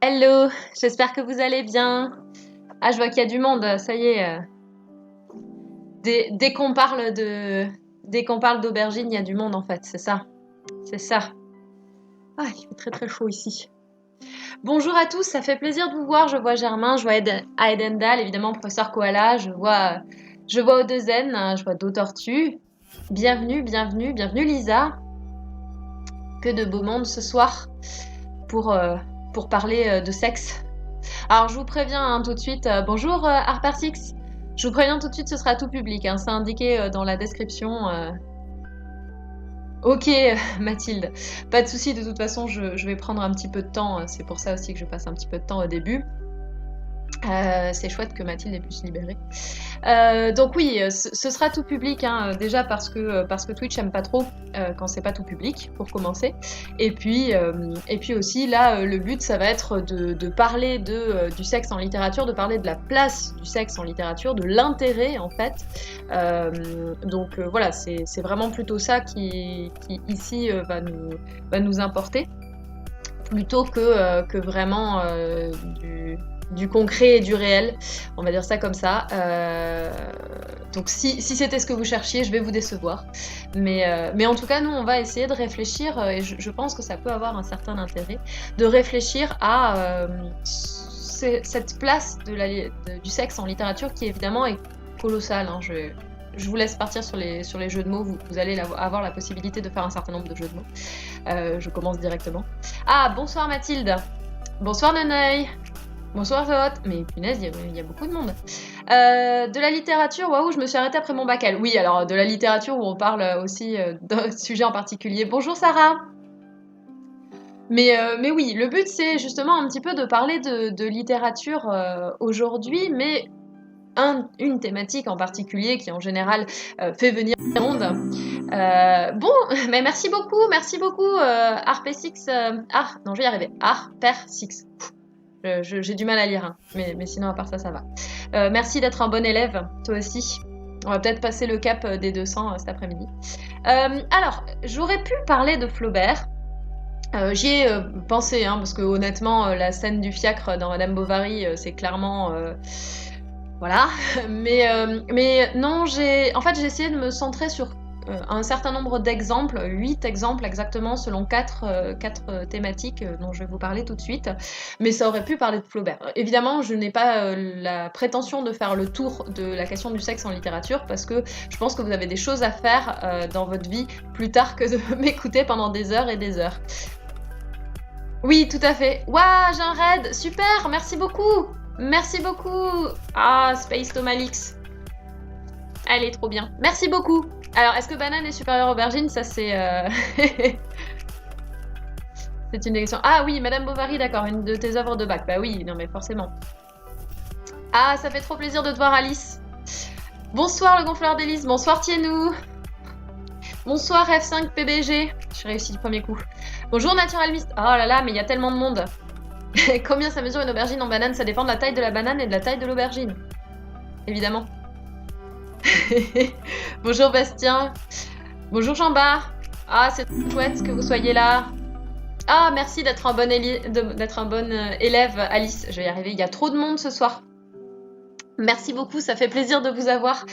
Hello, j'espère que vous allez bien. Ah, je vois qu'il y a du monde, ça y est. Dès qu'on parle d'aubergine, il y a du monde en fait, c'est ça. C'est ça. Ah, il fait très très chaud ici. Bonjour à tous, ça fait plaisir de vous voir. Je vois Germain, je vois Edendal, évidemment, professeur Koala, je vois Odezen, je vois Do-Tortue. Bienvenue, bienvenue, bienvenue Lisa. Que de beau monde ce soir pour, euh, pour parler de sexe. Alors je vous préviens tout de suite, bonjour Harper Six. Je vous préviens tout de suite, ce sera tout public, hein, c'est indiqué dans la description. Ok Mathilde, pas de souci, de toute façon je vais prendre un petit peu de temps, c'est pour ça aussi que je passe un petit peu de temps au début. C'est chouette que Mathilde ait pu se libérer. Donc oui, ce sera tout public, hein, déjà parce que Twitch aime pas trop quand c'est pas tout public, pour commencer. Et puis aussi, là, le but, ça va être de parler du sexe en littérature, de parler de la place du sexe en littérature, de l'intérêt, en fait. Donc voilà, c'est vraiment plutôt ça qui ici, va nous importer, plutôt que vraiment du concret et du réel, on va dire ça comme ça. Donc si c'était ce que vous cherchiez, je vais vous décevoir. Mais en tout cas, nous, on va essayer de réfléchir, et je pense que ça peut avoir un certain intérêt, de réfléchir à cette place du sexe en littérature qui évidemment est colossale. Hein. Je vous laisse partir sur les jeux de mots, vous allez avoir la possibilité de faire un certain nombre de jeux de mots. Je commence directement. Ah, bonsoir Mathilde. Bonsoir Naneuil. Bonsoir Zot. Mais punaise, il y a beaucoup de monde. De la littérature, waouh, je me suis arrêtée après mon bac L. Oui, alors de la littérature où on parle aussi d'un sujet en particulier. Bonjour Sarah. Mais oui, le but c'est justement un petit peu de parler de littérature aujourd'hui, mais une thématique en particulier qui en général fait venir le monde. Bon, mais merci beaucoup, Arpé6. Non, je vais y arriver. Arper6. J'ai du mal à lire, hein. Mais sinon, à part ça, ça va. Merci d'être un bon élève, toi aussi. On va peut-être passer le cap des 200 cet après-midi. Alors, j'aurais pu parler de Flaubert. J'y ai pensé, hein, parce que honnêtement, la scène du fiacre dans Madame Bovary, c'est clairement... voilà. Mais non, en fait, j'ai essayé de me centrer sur un certain nombre d'exemples, 8 exemples exactement, selon 4 thématiques dont je vais vous parler tout de suite. Mais ça aurait pu parler de Flaubert. Évidemment, je n'ai pas la prétention de faire le tour de la question du sexe en littérature, parce que je pense que vous avez des choses à faire dans votre vie plus tard que de m'écouter pendant des heures et des heures. Oui, tout à fait. Waouh, j'ai un raid, super, merci beaucoup. Merci beaucoup. Ah, Space Tomalix. Elle est trop bien. Merci beaucoup. Alors, est-ce que banane est supérieure aubergine? Ça, c'est... c'est une question. Ah oui, Madame Bovary, d'accord, une de tes œuvres de bac. Bah oui, non mais forcément. Ah, ça fait trop plaisir de te voir, Alice. Bonsoir, le gonfleur d'hélice. Bonsoir, Tienou. Bonsoir, F5 PBG. J'ai réussi du premier coup. Bonjour, Naturaliste. Oh là là, mais il y a tellement de monde. Combien ça mesure une aubergine en banane? Ça dépend de la taille de la banane et de la taille de l'aubergine. Évidemment. Bonjour Bastien. Bonjour Jean-Bar. Ah, c'est chouette que vous soyez là. Ah, merci d'être un bon, élève, Alice. Je vais y arriver. Il y a trop de monde ce soir. Merci beaucoup, ça fait plaisir de vous avoir.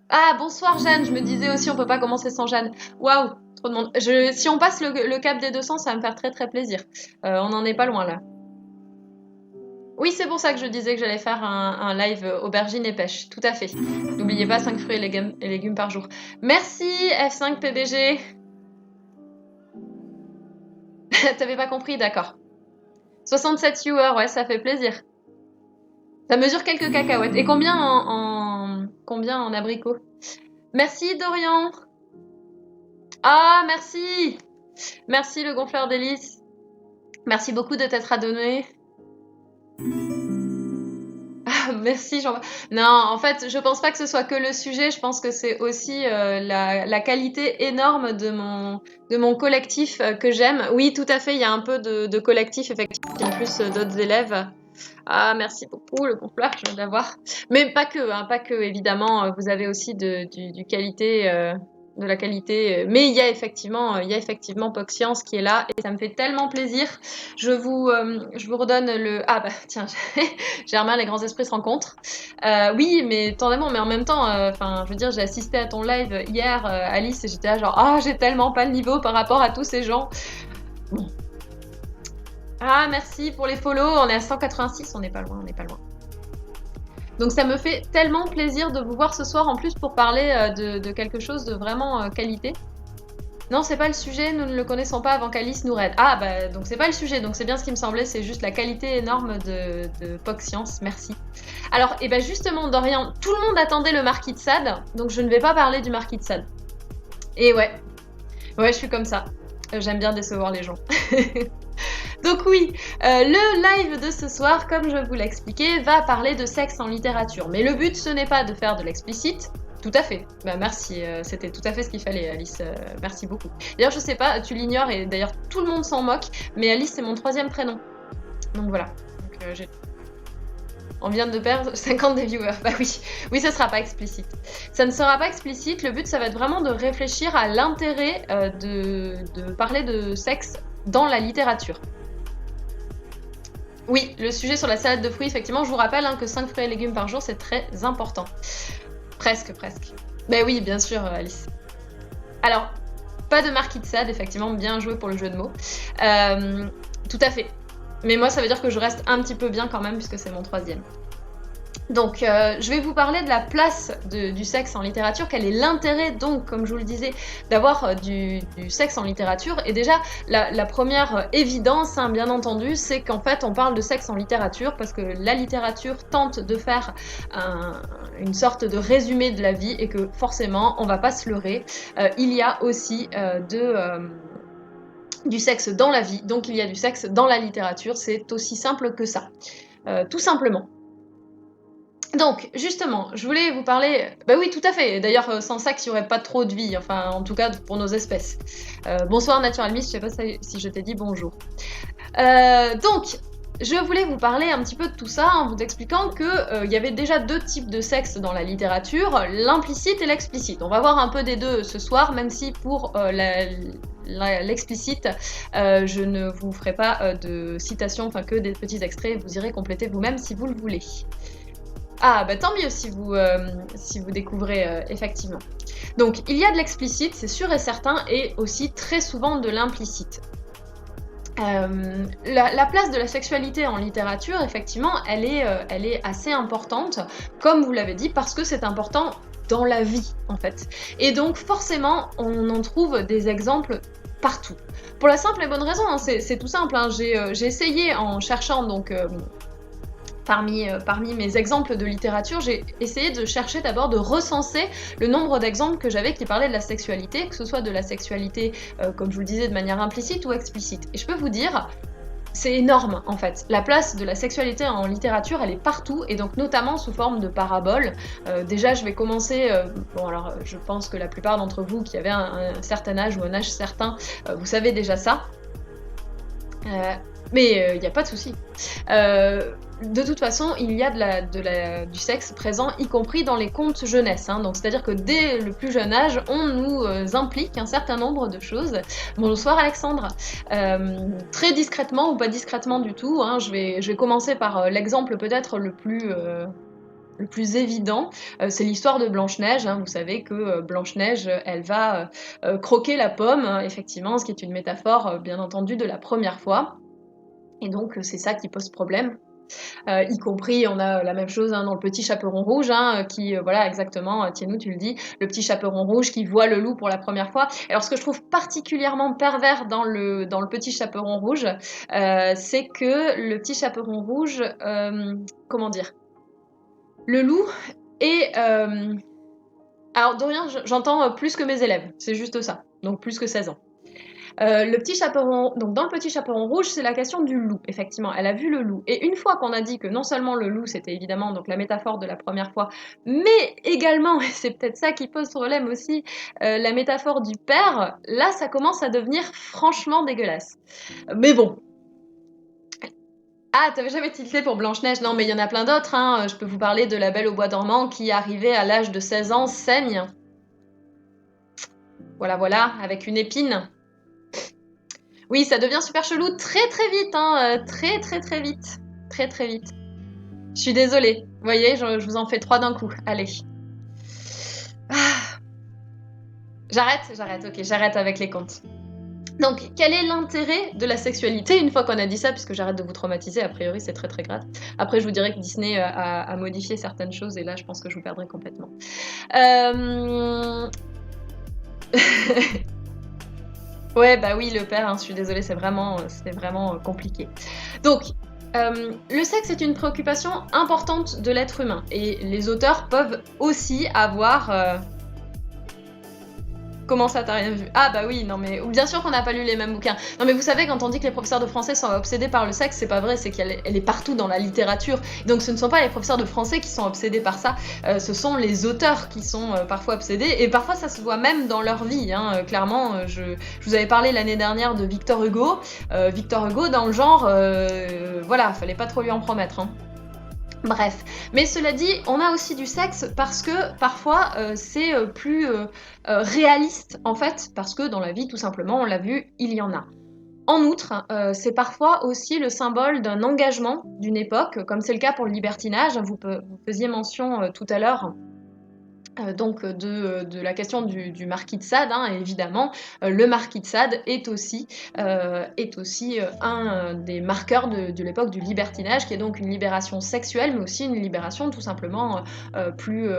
Ah, bonsoir Jeanne. Je me disais aussi, on peut pas commencer sans Jeanne. Waouh, trop de monde. Si on passe le cap des 200, ça va me faire très très plaisir. On n'en est pas loin là. Oui, c'est pour ça que je disais que j'allais faire un live aubergine et pêche. Tout à fait. N'oubliez pas 5 fruits et légumes par jour. Merci F5 PBG. T'avais pas compris, d'accord. 67 viewers, ouais, ça fait plaisir. Ça mesure quelques cacahuètes. Et combien combien en abricot? Merci Dorian. Ah, merci. Merci le gonfleur d'hélice. Merci beaucoup de t'être adonné. Merci Jean. Non, en fait, je pense pas que ce soit que le sujet. Je pense que c'est aussi la qualité énorme de mon collectif que j'aime. Oui, tout à fait. Il y a un peu de collectif, effectivement, en plus d'autres élèves. Ah, merci beaucoup, le gonfleur, je viens d'avoir. Mais pas que, hein, pas que, évidemment. Vous avez aussi du qualité de la qualité, mais il y a effectivement POC Science qui est là et ça me fait tellement plaisir. Je vous redonne le... Ah bah tiens, Germain, les grands esprits se rencontrent. Oui, mais tendamment, mais en même temps, enfin, je veux dire, j'ai assisté à ton live hier, Alice, et j'étais là genre, ah, j'ai tellement pas le niveau par rapport à tous ces gens. Bon. Ah, merci pour les follow, on est à 186, on n'est pas loin, on n'est pas loin. Donc ça me fait tellement plaisir de vous voir ce soir en plus pour parler de quelque chose de vraiment qualité. Non, c'est pas le sujet, nous ne le connaissons pas avant qu'Alice nous raide. Ah bah donc c'est pas le sujet, donc c'est bien ce qui me semblait, c'est juste la qualité énorme de POC Science, merci. Alors, et ben justement, Dorian, tout le monde attendait le Marquis de Sade, donc je ne vais pas parler du Marquis de Sade. Et ouais, je suis comme ça. J'aime bien décevoir les gens. Donc oui, le live de ce soir, comme je vous l'ai expliqué, va parler de sexe en littérature. Mais le but, ce n'est pas de faire de l'explicite. Tout à fait. Bah merci, c'était tout à fait ce qu'il fallait, Alice. Merci beaucoup. D'ailleurs, je sais pas, tu l'ignores et d'ailleurs tout le monde s'en moque, mais Alice c'est mon 3e prénom. Donc voilà. Donc, on vient de perdre 50 des viewers. Bah oui, ça sera pas explicite. Ça ne sera pas explicite. Le but, ça va être vraiment de réfléchir à l'intérêt de parler de sexe dans la littérature. Oui, le sujet sur la salade de fruits, effectivement, je vous rappelle que 5 fruits et légumes par jour, c'est très important. Presque. Ben oui, bien sûr, Alice. Alors, pas de Marquis de Sade, effectivement, bien joué pour le jeu de mots. Tout à fait. Mais moi, ça veut dire que je reste un petit peu bien quand même, puisque c'est mon 3e. Donc, je vais vous parler de la place du sexe en littérature. Quel est l'intérêt, donc, comme je vous le disais, d'avoir du sexe en littérature? Et déjà, la première évidence, bien entendu, c'est qu'en fait, on parle de sexe en littérature parce que la littérature tente de faire une sorte de résumé de la vie et que forcément, on va pas se leurrer. Il y a aussi du sexe dans la vie, donc il y a du sexe dans la littérature. C'est aussi simple que ça. Tout simplement. Donc, justement, je voulais vous parler... Bah oui, tout à fait. D'ailleurs, sans sexe, il n'y aurait pas trop de vie. Enfin, en tout cas, pour nos espèces. Bonsoir, Naturalmist. Je sais pas si je t'ai dit bonjour. Donc, je voulais vous parler un petit peu de tout ça en vous expliquant qu'il y avait déjà 2 types de sexe dans la littérature, l'implicite et l'explicite. On va voir un peu des deux ce soir, même si pour l'explicite, je ne vous ferai pas de citation, enfin que des petits extraits. Vous irez compléter vous-même si vous le voulez. Ah, bah tant mieux si vous découvrez effectivement. Donc, il y a de l'explicite, c'est sûr et certain, et aussi très souvent de l'implicite. La place de la sexualité en littérature, effectivement, elle est assez importante, comme vous l'avez dit, parce que c'est important dans la vie, en fait. Et donc, forcément, on en trouve des exemples partout. Pour la simple et bonne raison, c'est tout simple. J'ai essayé en cherchant donc... Parmi mes exemples de littérature, j'ai essayé de chercher d'abord de recenser le nombre d'exemples que j'avais qui parlaient de la sexualité, que ce soit de la sexualité, comme je vous le disais, de manière implicite ou explicite. Et je peux vous dire, c'est énorme en fait. La place de la sexualité en littérature, elle est partout, et donc notamment sous forme de paraboles. Déjà, je vais commencer... bon, alors, je pense que la plupart d'entre vous qui avez un certain âge ou un âge certain, vous savez déjà ça. Mais il n'y a pas de souci. De toute façon, il y a du sexe présent, y compris dans les contes jeunesse. Donc, c'est-à-dire que dès le plus jeune âge, on nous implique un certain nombre de choses. Bonsoir Alexandre. Très discrètement ou pas discrètement du tout. Je vais commencer par l'exemple peut-être le plus évident, c'est l'histoire de Blanche-Neige. Vous savez que Blanche-Neige, elle va croquer la pomme, effectivement, ce qui est une métaphore, bien entendu, de la première fois. Et donc, c'est ça qui pose problème. Y compris, on a la même chose dans le petit chaperon rouge, qui, voilà, exactement, Tienou, tu le dis, le petit chaperon rouge qui voit le loup pour la première fois. Alors, ce que je trouve particulièrement pervers dans le petit chaperon rouge, c'est que le petit chaperon rouge, comment dire, le loup est... Alors, Dorian, j'entends plus que mes élèves, c'est juste ça, donc plus que 16 ans. Le petit chaperon, donc dans le petit chaperon rouge, c'est la question du loup, effectivement. Elle a vu le loup. Et une fois qu'on a dit que non seulement le loup, c'était évidemment donc la métaphore de la première fois, mais également, et c'est peut-être ça qui pose problème aussi, la métaphore du père, là, ça commence à devenir franchement dégueulasse. Mais bon. Ah, t'avais jamais tilté pour Blanche-Neige? Non, mais il y en a plein d'autres. Je peux vous parler de La Belle au bois dormant qui, arrivée à l'âge de 16 ans, saigne. Voilà, voilà, avec une épine. Oui, ça devient super chelou très très vite, hein, très très très vite. Très très vite. Je suis désolée. Vous voyez, je vous en fais 3 d'un coup. Allez. Ah. J'arrête, ok, j'arrête avec les contes. Donc, quel est l'intérêt de la sexualité une fois qu'on a dit ça, puisque j'arrête de vous traumatiser, a priori c'est très très grave. Après, je vous dirais que Disney a modifié certaines choses, et là, je pense que je vous perdrai complètement. Ouais, bah oui, le père, hein, je suis désolée, c'est vraiment compliqué. Donc, le sexe est une préoccupation importante de l'être humain, et les auteurs peuvent aussi avoir... Comment ça, t'as rien vu? Ah bah oui, non mais bien sûr qu'on n'a pas lu les mêmes bouquins. Non mais vous savez, quand on dit que les professeurs de français sont obsédés par le sexe, c'est pas vrai, c'est qu'elle est partout dans la littérature. Donc ce ne sont pas les professeurs de français qui sont obsédés par ça, ce sont les auteurs qui sont parfois obsédés, et parfois ça se voit même dans leur vie, hein. Clairement, je vous avais parlé l'année dernière de Victor Hugo. Victor Hugo, dans le genre, voilà, fallait pas trop lui en promettre, hein. Bref, mais cela dit, on a aussi du sexe parce que parfois c'est plus réaliste en fait, parce que dans la vie tout simplement, on l'a vu, il y en a. En outre, c'est parfois aussi le symbole d'un engagement d'une époque, comme c'est le cas pour le libertinage. Vous faisiez mention tout à l'heure donc de la question du marquis de Sade, hein, évidemment. Le marquis de Sade est aussi un des marqueurs de l'époque du libertinage, qui est donc une libération sexuelle, mais aussi une libération tout simplement plus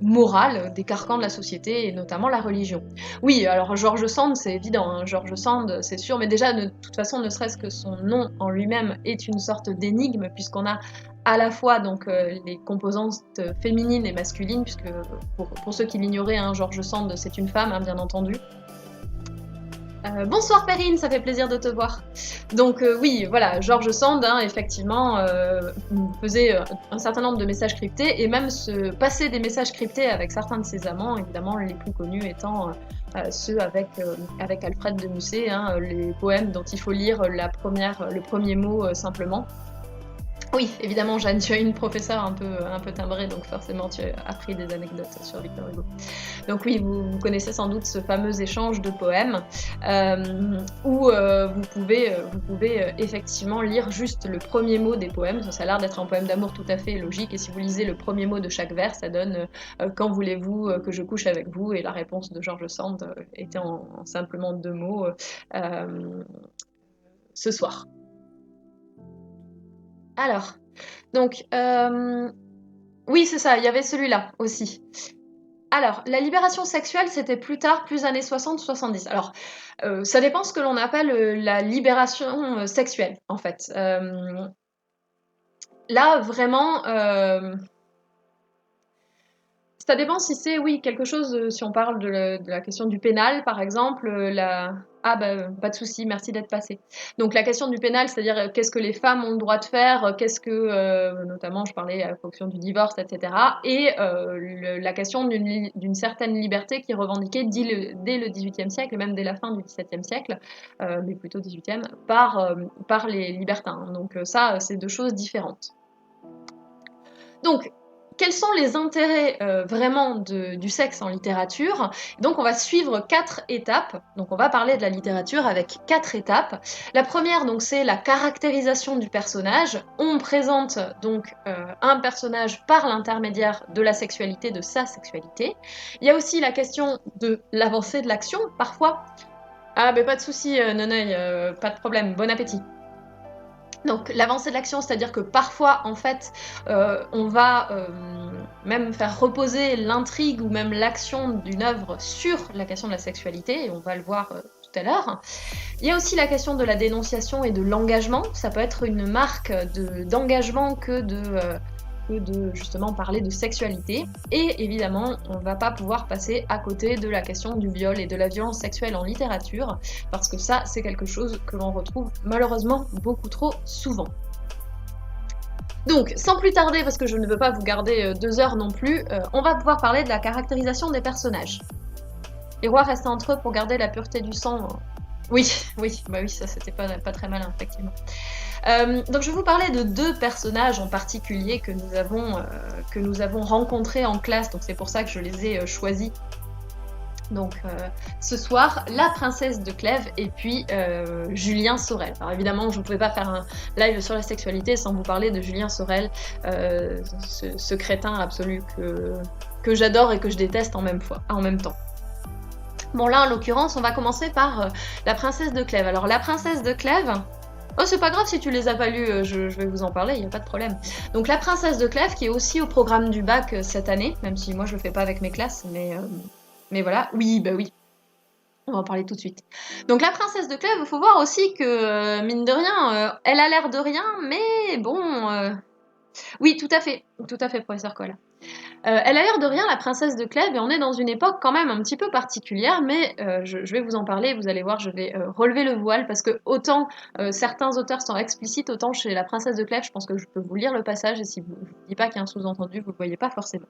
morale des carcans de la société, et notamment la religion. Oui, alors George Sand, c'est évident, hein, George Sand, c'est sûr, mais déjà, de toute façon, ne serait-ce que son nom en lui-même est une sorte d'énigme, puisqu'on a à la fois donc les composantes féminines et masculines, puisque pour ceux qui l'ignoraient, hein, George Sand, c'est une femme, hein, bien entendu. Bonsoir Perrine, ça fait plaisir de te voir. Donc oui, voilà, George Sand, hein, effectivement, faisait un certain nombre de messages cryptés, et même se passer des messages cryptés avec certains de ses amants, évidemment les plus connus étant ceux avec Alfred de Musset, hein, les poèmes dont il faut lire le premier mot simplement. Oui, évidemment, Jeanne, tu as une professeure un peu timbrée, donc forcément tu as appris des anecdotes sur Victor Hugo. Donc oui, vous connaissez sans doute ce fameux échange de poèmes où vous pouvez effectivement lire juste le premier mot des poèmes. Ça a l'air d'être un poème d'amour tout à fait logique, et si vous lisez le premier mot de chaque vers, ça donne quand voulez-vous que je couche avec vous, et la réponse de George Sand était en simplement 2 mots, ce soir. Alors, donc, oui, c'est ça, il y avait celui-là aussi. Alors, la libération sexuelle, c'était plus tard, plus années 60-70. Alors, ça dépend ce que l'on appelle la libération sexuelle, en fait. Là, vraiment, ça dépend si c'est, oui, quelque chose, si on parle de la question du pénal, par exemple, Ah bah, pas de souci, merci d'être passé. Donc la question du pénal, c'est-à-dire qu'est-ce que les femmes ont le droit de faire, qu'est-ce que, notamment je parlais à la fonction du divorce, etc. Et la question d'une certaine liberté qui est revendiquée dès le XVIIIe siècle, et même dès la fin du XVIIe siècle, mais plutôt XVIIIe, par les libertins. Donc ça, c'est 2 choses différentes. Donc, quels sont les intérêts vraiment du sexe en littérature? Donc on va suivre 4 étapes. Donc on va parler de la littérature avec 4 étapes. La première, donc, c'est la caractérisation du personnage. On présente donc un personnage par l'intermédiaire de la sexualité, de sa sexualité. Il y a aussi la question de l'avancée de l'action, parfois. Ah ben pas de souci, Neneuil, pas de problème, bon appétit. Donc l'avancée de l'action, c'est-à-dire que parfois, en fait, on va même faire reposer l'intrigue ou même l'action d'une œuvre sur la question de la sexualité, et on va le voir tout à l'heure. Il y a aussi la question de la dénonciation et de l'engagement. Ça peut être une marque d'engagement que de justement parler de sexualité. Et évidemment, on ne va pas pouvoir passer à côté de la question du viol et de la violence sexuelle en littérature, parce que ça, c'est quelque chose que l'on retrouve malheureusement beaucoup trop souvent. Donc, sans plus tarder, parce que je ne veux pas vous garder 2 heures non plus, on va pouvoir parler de la caractérisation des personnages. Les rois restent entre eux pour garder la pureté du sang. Oui, ça c'était pas très malin, effectivement. Donc je vais vous parler de 2 personnages en particulier que nous avons rencontrés en classe, donc c'est pour ça que je les ai choisis Donc ce soir, la princesse de Clèves et puis Julien Sorel. Alors évidemment, je ne pouvais pas faire un live sur la sexualité sans vous parler de Julien Sorel, ce crétin absolu que j'adore et que je déteste en même temps. Bon là, en l'occurrence, on va commencer par la princesse de Clèves. Alors la princesse de Clèves... Oh, c'est pas grave si tu les as pas lus, je vais vous en parler, il n'y a pas de problème. Donc la princesse de Clèves, qui est aussi au programme du bac cette année, même si moi je le fais pas avec mes classes, mais voilà. Oui, bah oui. On va en parler tout de suite. Donc la princesse de Clèves, il faut voir aussi que, mine de rien, elle a l'air de rien, mais bon... Oui, tout à fait, professeur Coll. Elle a l'air de rien, la princesse de Clèves, et on est dans une époque quand même un petit peu particulière, mais je vais vous en parler, vous allez voir, je vais relever le voile, parce que autant certains auteurs sont explicites, autant chez la princesse de Clèves, je pense que je peux vous lire le passage, et si je ne dis pas qu'il y a un sous-entendu, vous ne le voyez pas forcément.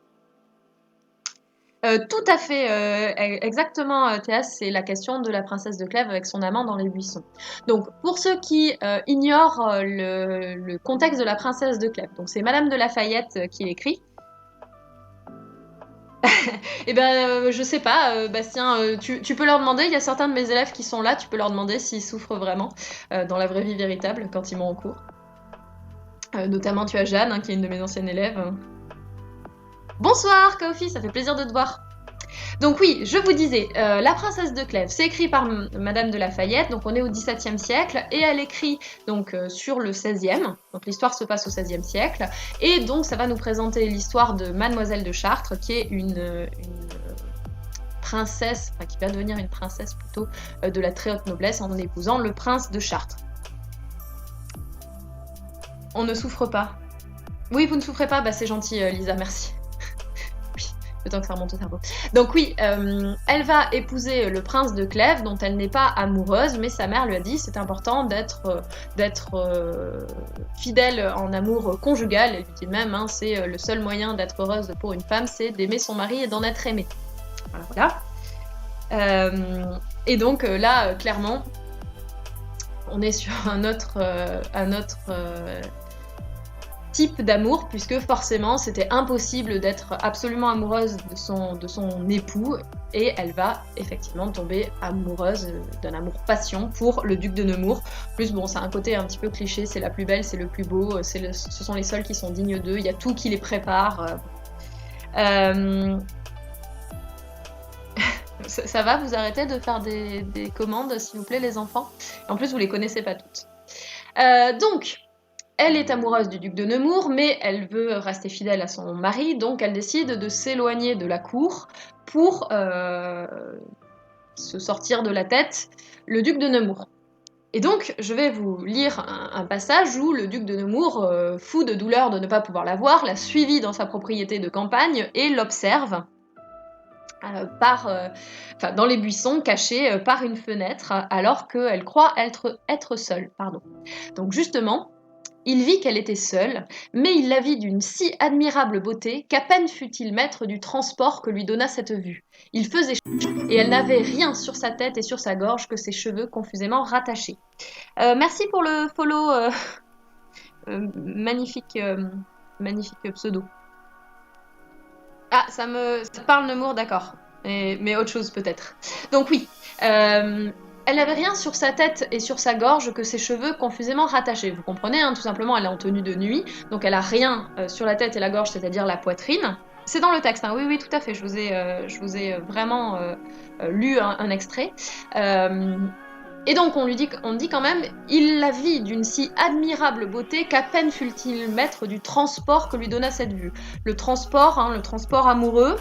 Tout à fait, exactement, Théas, c'est la question de la princesse de Clèves avec son amant dans les buissons. Donc, pour ceux qui ignorent le contexte de la princesse de Clèves, donc c'est Madame de Lafayette qui écrit. Eh ben, je sais pas, Bastien, tu peux leur demander, il y a certains de mes élèves qui sont là, tu peux leur demander s'ils souffrent vraiment dans la vraie vie véritable quand ils m'ont en cours. Notamment, tu as Jeanne, hein, qui est une de mes anciennes élèves. Bonsoir, Kaofi, ça fait plaisir de te voir. Donc oui, je vous disais, La princesse de Clèves, c'est écrit par Madame de Lafayette, donc on est au XVIIe siècle, et elle écrit donc sur le XVIe, donc l'histoire se passe au XVIe siècle, et donc ça va nous présenter l'histoire de Mademoiselle de Chartres, qui est une princesse, enfin qui va devenir une princesse plutôt de la très haute noblesse en épousant le prince de Chartres. On ne souffre pas. Oui, vous ne souffrez pas, bah c'est gentil Lisa, merci. Le temps que ça remonte au cerveau. Donc oui, elle va épouser le prince de Clèves, dont elle n'est pas amoureuse, mais sa mère lui a dit c'est important d'être fidèle en amour conjugal. Elle lui dit même, hein, c'est le seul moyen d'être heureuse pour une femme, c'est d'aimer son mari et d'en être aimée. Voilà. Et donc là, clairement, on est sur un autre type d'amour, puisque forcément c'était impossible d'être absolument amoureuse de son époux, et elle va effectivement tomber amoureuse d'un amour passion pour le duc de Nemours. En plus bon, c'est un côté un petit peu cliché, c'est la plus belle, c'est le plus beau, ce sont les seuls qui sont dignes d'eux, il y a tout qui les prépare. Ça va, vous arrêtez de faire des commandes s'il vous plaît les enfants? En plus vous les connaissez pas toutes. Donc elle est amoureuse du duc de Nemours, mais elle veut rester fidèle à son mari, donc elle décide de s'éloigner de la cour pour se sortir de la tête le duc de Nemours. Et donc, je vais vous lire un passage où le duc de Nemours, fou de douleur de ne pas pouvoir la voir, l'a suivie dans sa propriété de campagne et l'observe dans les buissons, cachés par une fenêtre, alors qu'elle croit être seule. Donc justement, il vit qu'elle était seule, mais il la vit d'une si admirable beauté qu'à peine fut-il maître du transport que lui donna cette vue. Il faisait chaud, et elle n'avait rien sur sa tête et sur sa gorge que ses cheveux confusément rattachés. Merci pour le follow, magnifique pseudo. Ah, ça parle Nemours, d'accord. Mais autre chose peut-être. Donc oui, elle n'avait rien sur sa tête et sur sa gorge que ses cheveux confusément rattachés. Vous comprenez, hein, tout simplement, elle est en tenue de nuit, donc elle a rien sur la tête et la gorge, c'est-à-dire la poitrine. C'est dans le texte, hein, oui, tout à fait, je vous ai vraiment lu un extrait. Et donc on dit quand même, il la vit d'une si admirable beauté qu'à peine fut-il maître du transport que lui donna cette vue. Le transport amoureux,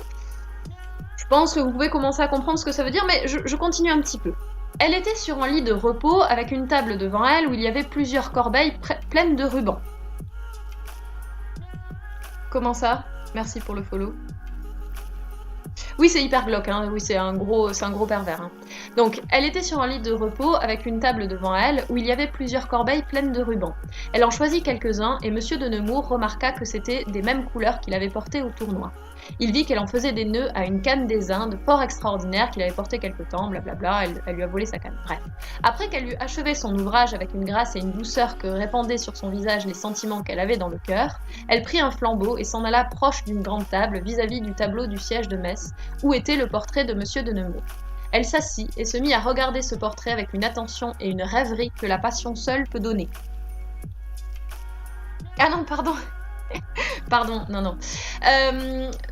je pense que vous pouvez commencer à comprendre ce que ça veut dire, mais je continue un petit peu. Elle était sur un lit de repos avec une table devant elle où il y avait plusieurs corbeilles pleines de rubans. Comment ça? Merci pour le follow. Oui, c'est hyper glauque, hein. Oui, c'est un gros pervers. Hein. Donc, elle était sur un lit de repos avec une table devant elle où il y avait plusieurs corbeilles pleines de rubans. Elle en choisit quelques-uns et Monsieur de Nemours remarqua que c'était des mêmes couleurs qu'il avait portées au tournoi. Il vit qu'elle en faisait des nœuds à une canne des Indes, fort extraordinaire, qu'il avait portée quelque temps, blablabla, elle lui a volé sa canne. Bref. Après qu'elle eut achevé son ouvrage avec une grâce et une douceur que répandaient sur son visage les sentiments qu'elle avait dans le cœur, elle prit un flambeau et s'en alla proche d'une grande table vis-à-vis du tableau du siège de Metz, où était le portrait de Monsieur de Nemours. Elle s'assit et se mit à regarder ce portrait avec une attention et une rêverie que la passion seule peut donner. Ah non, pardon. Pardon, non.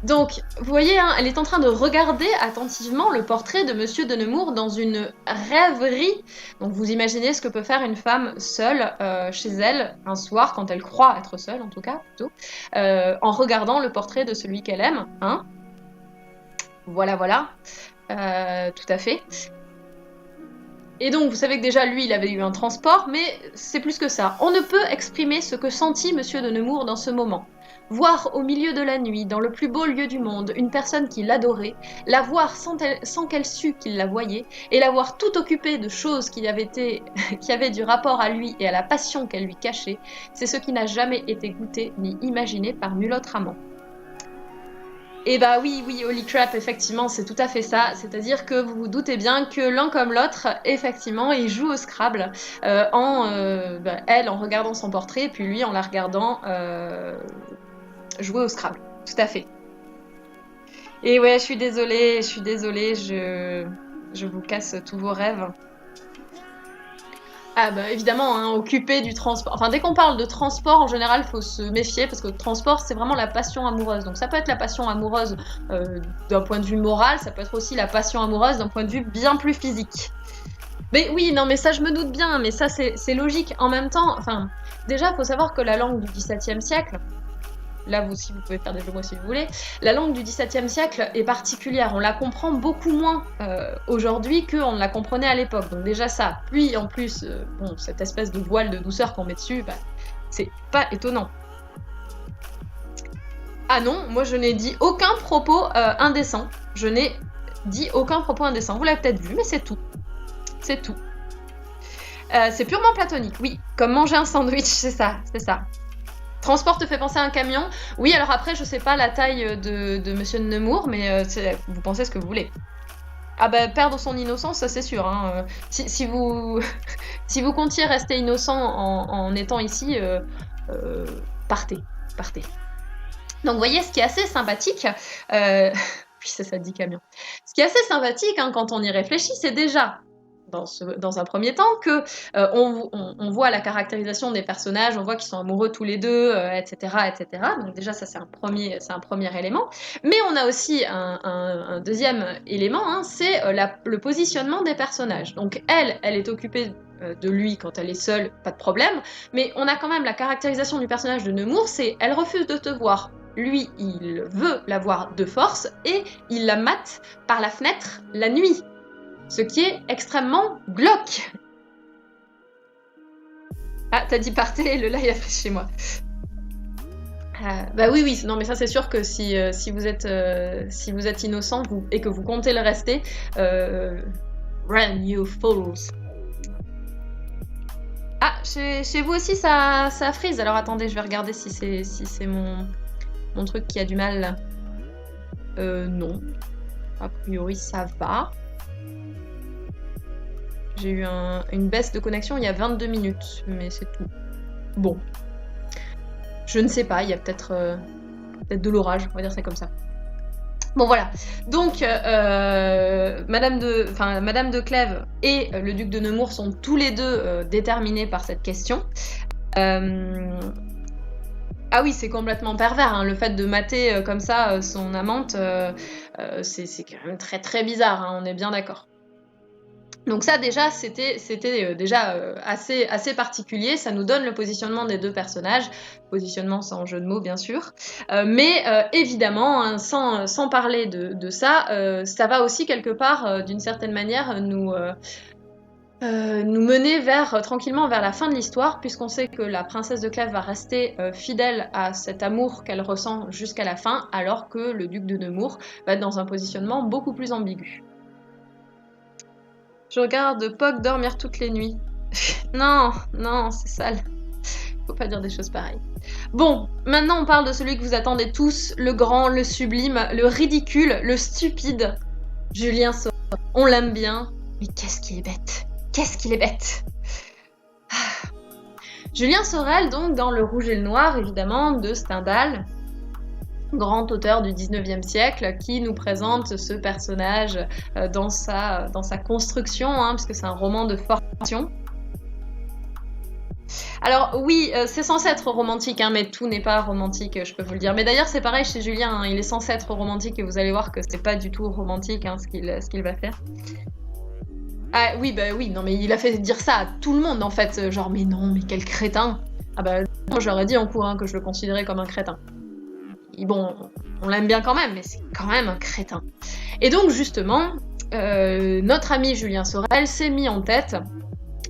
Donc, vous voyez, hein, elle est en train de regarder attentivement le portrait de Monsieur de Nemours dans une rêverie. Donc, vous imaginez ce que peut faire une femme seule chez elle un soir, quand elle croit être seule, en tout cas, plutôt, en regardant le portrait de celui qu'elle aime. Hein. Voilà. Tout à fait. Et donc, vous savez que déjà, lui, il avait eu un transport, mais c'est plus que ça. On ne peut exprimer ce que sentit Monsieur de Nemours dans ce moment. Voir au milieu de la nuit, dans le plus beau lieu du monde, une personne qu'il adorait, la voir sans qu'elle sût qu'il la voyait, et la voir tout occupée de choses qui avaient du rapport à lui et à la passion qu'elle lui cachait, c'est ce qui n'a jamais été goûté ni imaginé par nul autre amant. Et bah oui, Holy Crap, effectivement, c'est tout à fait ça. C'est-à-dire que vous vous doutez bien que l'un comme l'autre, effectivement, il joue au Scrabble, elle en regardant son portrait, puis lui en la regardant jouer au Scrabble. Tout à fait. Et ouais, je suis désolée, je vous casse tous vos rêves. Ah bah évidemment, hein, occupé du transport. Enfin, dès qu'on parle de transport, en général, il faut se méfier parce que le transport, c'est vraiment la passion amoureuse. Donc ça peut être la passion amoureuse d'un point de vue moral, ça peut être aussi la passion amoureuse d'un point de vue bien plus physique. Mais oui, non, mais ça, je me doute bien, mais ça, c'est logique. En même temps, enfin, déjà, il faut savoir que la langue du XVIIe siècle, là vous aussi vous pouvez faire des jeux de mots si vous voulez, la langue du XVIIe siècle est particulière, on la comprend beaucoup moins aujourd'hui qu'on ne la comprenait à l'époque, donc déjà ça, puis en plus, cette espèce de voile de douceur qu'on met dessus, bah, c'est pas étonnant. Ah non, moi je n'ai dit aucun propos indécent, vous l'avez peut-être vu, mais c'est tout. C'est tout. C'est purement platonique, oui, comme manger un sandwich, c'est ça. Transport te fait penser à un camion. Oui, alors après, je sais pas la taille de Monsieur de Nemours, mais vous pensez ce que vous voulez. Ah bah, perdre son innocence, ça c'est sûr. Hein. Si vous comptiez rester innocent en étant ici, partez. Donc vous voyez, ce qui est assez sympathique, puis ça dit camion. Ce qui est assez sympathique, hein, quand on y réfléchit, c'est déjà dans un premier temps que on voit la caractérisation des personnages, on voit qu'ils sont amoureux tous les deux, etc. Donc déjà ça c'est un premier élément. Mais on a aussi un deuxième élément, hein, c'est le positionnement des personnages. Donc elle est occupée de lui quand elle est seule, pas de problème, mais on a quand même la caractérisation du personnage de Nemours, c'est elle refuse de te voir. Lui, il veut la voir de force et il la mate par la fenêtre la nuit. Ce qui est extrêmement glauque. Ah, t'as dit partez, le live a fait chez moi. Bah oui, non mais ça c'est sûr que si vous êtes innocent et que vous comptez le rester, run you fools. Ah, chez vous aussi ça freeze, alors attendez, je vais regarder si c'est mon truc qui a du mal. Non. A priori ça va. J'ai eu une baisse de connexion il y a 22 minutes, mais c'est tout. Bon. Je ne sais pas, il y a peut-être de l'orage, on va dire ça comme ça. Bon voilà, donc Madame de Clèves et le duc de Nemours sont tous les deux déterminés par cette question. Ah oui, c'est complètement pervers, hein, le fait de mater comme ça son amante, c'est quand même très très bizarre, hein, on est bien d'accord. Donc ça déjà, c'était déjà assez particulier, ça nous donne le positionnement des deux personnages, positionnement sans jeu de mots bien sûr, mais évidemment, hein, sans parler de ça, ça va aussi quelque part, d'une certaine manière, nous mener tranquillement vers la fin de l'histoire, puisqu'on sait que la princesse de Clèves va rester fidèle à cet amour qu'elle ressent jusqu'à la fin, alors que le duc de Nemours va être dans un positionnement beaucoup plus ambigu. Je regarde Pog dormir toutes les nuits. Non, c'est sale. Faut pas dire des choses pareilles. Bon, maintenant on parle de celui que vous attendez tous, le grand, le sublime, le ridicule, le stupide. Julien Sorel. On l'aime bien, mais qu'est-ce qu'il est bête. Julien Sorel, donc, dans Le Rouge et le Noir, évidemment, de Stendhal. grand auteur du 19e siècle qui nous présente ce personnage dans sa construction, hein, puisque c'est un roman de formation. Alors oui, c'est censé être romantique, hein, mais tout n'est pas romantique, je peux vous le dire. Mais d'ailleurs, c'est pareil chez Julien, hein, il est censé être romantique et vous allez voir que c'est pas du tout romantique, hein, ce qu'il va faire. Ah oui, bah oui, non mais il a fait dire ça à tout le monde en fait, genre mais non, mais quel crétin. Ah bah moi j'aurais dit en cours hein, que je le considérais comme un crétin. Et bon, on l'aime bien quand même, mais c'est quand même un crétin. Et donc justement, notre ami Julien Sorel s'est mis en tête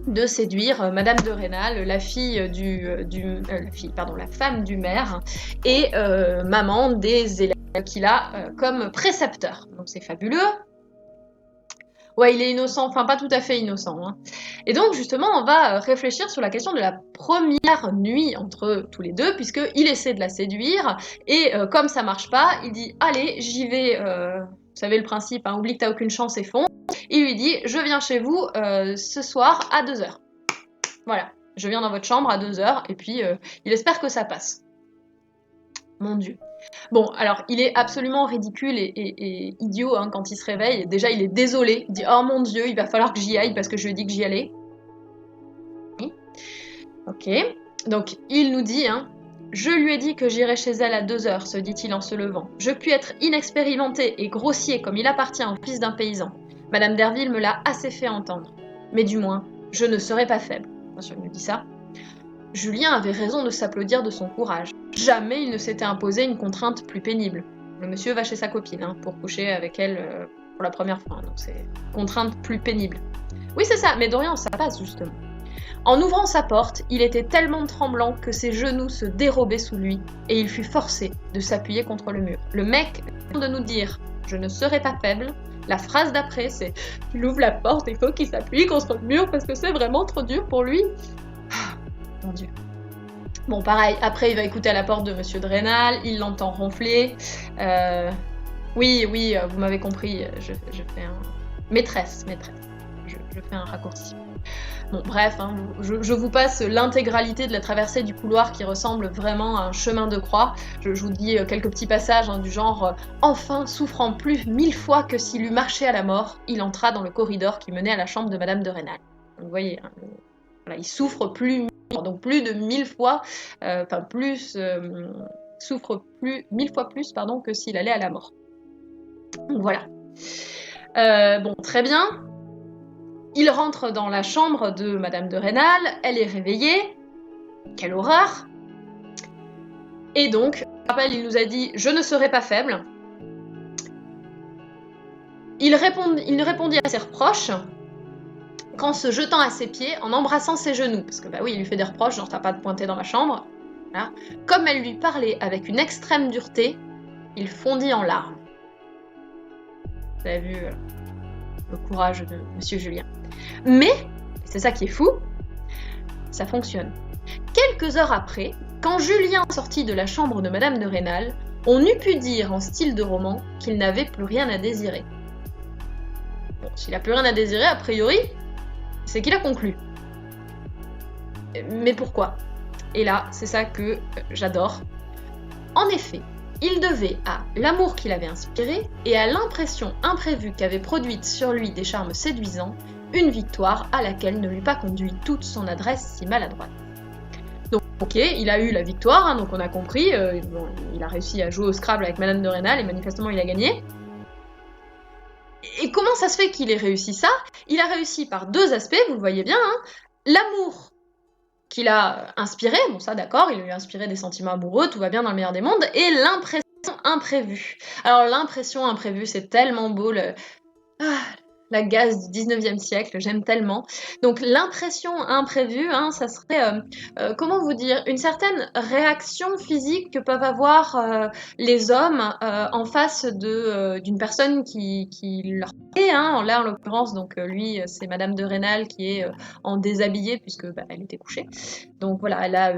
de séduire Madame de Rênal, la femme du maire et maman des élèves qu'il a comme précepteur. Donc c'est fabuleux. Ouais, il est innocent, enfin pas tout à fait innocent. Hein. Et donc justement, on va réfléchir sur la question de la première nuit entre tous les deux, puisqu'il essaie de la séduire, et comme ça marche pas, il dit « Allez, j'y vais, vous savez le principe, hein, oublie que t'as aucune chance et fonce ». Il lui dit « Je viens chez vous ce soir à 2h ». Voilà, je viens dans votre chambre à 2h, et puis il espère que ça passe. Mon Dieu. Bon, alors, il est absolument ridicule et idiot hein, quand il se réveille. Déjà, il est désolé. Il dit « Oh mon Dieu, il va falloir que j'y aille parce que je lui ai dit que j'y allais. » Ok. Donc, il nous dit hein, « Je lui ai dit que j'irais chez elle à 2h, se dit-il en se levant. Je puis être inexpérimenté et grossier comme il appartient au fils d'un paysan. Madame Derville me l'a assez fait entendre. Mais du moins, je ne serai pas faible. » Bien sûr, il nous dit ça. Julien avait raison de s'applaudir de son courage. Jamais il ne s'était imposé une contrainte plus pénible. Le monsieur va chez sa copine hein, pour coucher avec elle pour la première fois, donc c'est contrainte plus pénible. Oui, c'est ça, mais Dorian, ça passe justement. En ouvrant sa porte, il était tellement tremblant que ses genoux se dérobaient sous lui et il fut forcé de s'appuyer contre le mur. Le mec vient de nous dire « Je ne serai pas faible ». La phrase d'après, c'est « Il ouvre la porte, il faut qu'il s'appuie contre le mur parce que c'est vraiment trop dur pour lui ». Mon Dieu. Bon, pareil, après il va écouter à la porte de Monsieur de Rênal, il l'entend ronfler. Oui, vous m'avez compris, je fais un... Maîtresse. Je fais un raccourci. Bon, bref, hein, je vous passe l'intégralité de la traversée du couloir qui ressemble vraiment à un chemin de croix. Je vous dis quelques petits passages hein, du genre « Enfin, souffrant plus 1000 fois que s'il eût marché à la mort, il entra dans le corridor qui menait à la chambre de Madame de Rênal. » Donc vous voyez, hein, voilà, il souffre plus donc plus de 1000 fois, souffre plus 1000 fois plus que s'il allait à la mort. Donc voilà. Bon, très bien. Il rentre dans la chambre de Madame de Rênal, elle est réveillée. Quelle horreur! Et donc, je rappelle, il nous a dit « Je ne serai pas faible ». Il répondit à ses reproches qu'en se jetant à ses pieds, en embrassant ses genoux, parce que bah oui, il lui fait des reproches, genre t'as pas de pointer dans ma chambre, voilà. Comme elle lui parlait avec une extrême dureté, il fondit en larmes. Vous avez vu le courage de Monsieur Julien. Mais, c'est ça qui est fou, ça fonctionne. Quelques heures après, quand Julien sortit de la chambre de Madame de Rênal, on eût pu dire en style de roman qu'il n'avait plus rien à désirer. Bon, s'il n'a plus rien à désirer, a priori, c'est qu'il a conclu. Mais pourquoi? Et là, c'est ça que j'adore. En effet, il devait à l'amour qu'il avait inspiré et à l'impression imprévue qu'avait produite sur lui des charmes séduisants, une victoire à laquelle ne lui pas conduit toute son adresse si maladroite. Donc, ok, il a eu la victoire, hein, donc on a compris, il a réussi à jouer au Scrabble avec Madame de Rênal et manifestement il a gagné. Et comment ça se fait qu'il ait réussi ça? Il a réussi par deux aspects, vous le voyez bien, hein. L'amour qu'il a inspiré, bon ça d'accord, il lui a inspiré des sentiments amoureux, tout va bien dans le meilleur des mondes, et l'impression imprévue. Alors l'impression imprévue, c'est tellement beau, la gaze du 19e siècle, j'aime tellement. Donc l'impression imprévue, hein, ça serait, comment vous dire, une certaine réaction physique que peuvent avoir les hommes en face d'une personne qui leur plaît. Hein. Là, en l'occurrence, donc lui, c'est Madame de Rênal qui est en déshabillé puisque elle était couchée. Donc voilà,